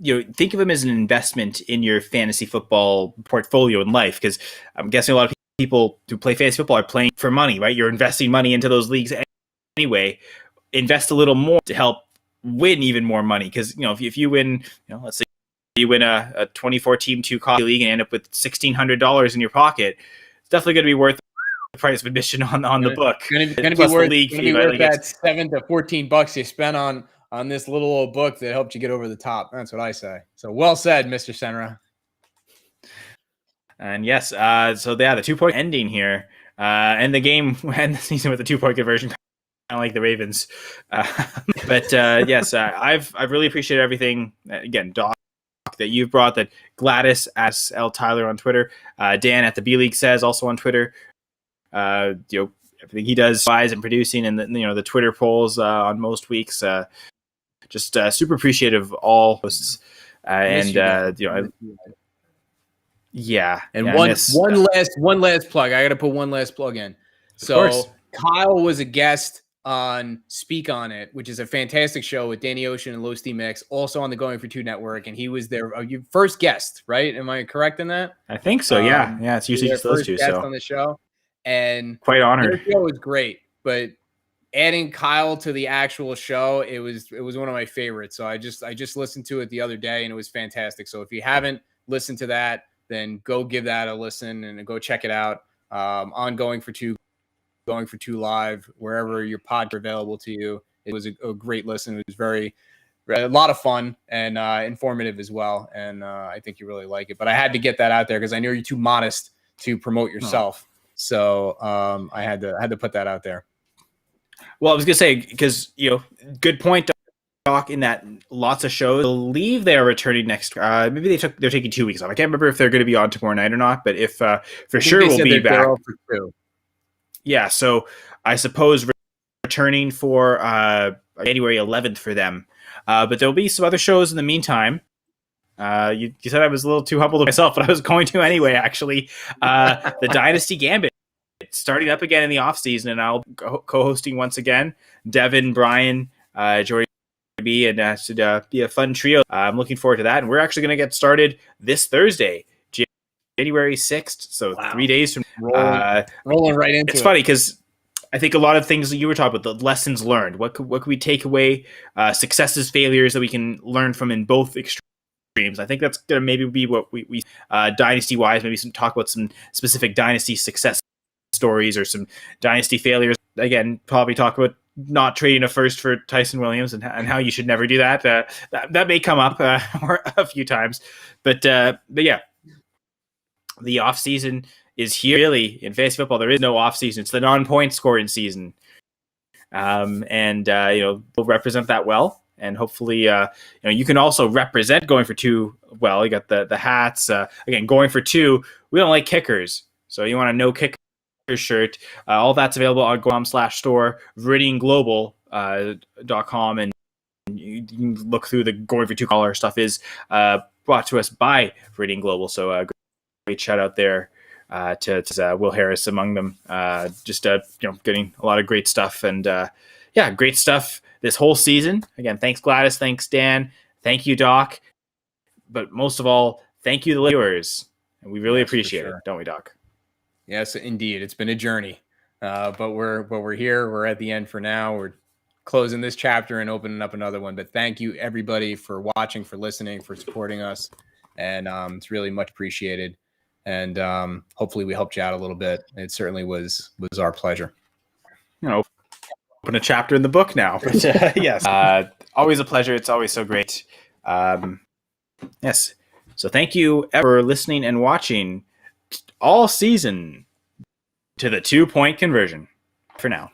Think of them as an investment in your fantasy football portfolio in life, because I'm guessing a lot of people who play fantasy football are playing for money, right? You're investing money into those leagues anyway. Invest a little more to help win even more money, because if you win, let's say you win a 24-team 2 league and end up with $1,600 in your pocket, it's definitely going to be worth the price of admission on the book. Going to be worth that $7 to $14 you spent on this little old book that helped you get over the top. That's what I say. So well said, Mr. Senra. And yes, so yeah, the 2-point ending here, and the game and the season with the 2-point conversion, kind of like the Ravens. But yes, I've really appreciated everything. Again, Doc, that you've brought, that Gladys as L Tyler on Twitter, Dan at the B League says also on Twitter. Everything he does, buys and producing, and the Twitter polls on most weeks. Just super appreciative of all hosts, yeah. And one last plug. I got to put one last plug in. So Kyle was a guest on Speak On It, which is a fantastic show with Danny Ocean and Low Steam X, also on the Going for Two network. And he was their first guest, right? Am I correct in that? I think so. Yeah. It's usually just those two. So on the show, and quite honored. Their show was great, but adding Kyle to the actual show, it was one of my favorites. So I just listened to it the other day and it was fantastic. So if you haven't listened to that, then go give that a listen and go check it out. On Going for Two Live, wherever your pods are available to you. It was a great listen. It was a lot of fun and informative as well. And I think you really like it. But I had to get that out there because I know you're too modest to promote yourself. So I had to put that out there. Well, I was gonna say, because good point, Doc, in that lots of shows, I believe they are returning next. Maybe they're taking 2 weeks off. I can't remember if they're going to be on tomorrow night or not, but if for sure we'll be back. Yeah, so I suppose returning for January 11th for them. But there'll be some other shows in the meantime. You said I was a little too humble to myself, but I was going to anyway, actually. The Dynasty Gambit starting up again in the off season, and I'll co-hosting once again. Devin, Brian, Jordy, B, and should be a fun trio. I'm looking forward to that, and we're actually going to get started this Thursday, January 6th. So 3 days from rolling right into it. It's funny because I think a lot of things that you were talking about, the lessons learned. What could we take away? Successes, failures that we can learn from in both extremes. I think that's going to maybe be what we dynasty wise, maybe talk about some specific dynasty success stories or some dynasty failures. Again, probably talk about not trading a first for Tyson Williams and how you should never do that. That may come up a few times, but yeah, the off season is here. Really, in fantasy football, there is no off season. It's the non-point scoring season, and we'll represent that well. And hopefully, you can also represent going for two well. You got the hats. Again, going for two. We don't like kickers, so you want a no kicker shirt. All that's available on com/store, ViridianGlobal.com, and you can look through the going for two collar stuff is brought to us by Viridian Global. So great shout out there to Will Harris among them. Getting a lot of great stuff, and great stuff this whole season. Again, thanks Gladys, thanks Dan, thank you Doc, but most of all, thank you the viewers, and we really appreciate it, don't we, Doc? Yes, indeed. It's been a journey, but we're here. We're at the end for now. We're closing this chapter and opening up another one. But thank you everybody for watching, for listening, for supporting us, and it's really much appreciated. And hopefully we helped you out a little bit. It certainly was our pleasure. Open a chapter in the book now. But yes, always a pleasure. It's always so great. Yes. So thank you for listening and watching all season to the 2-point conversion for now.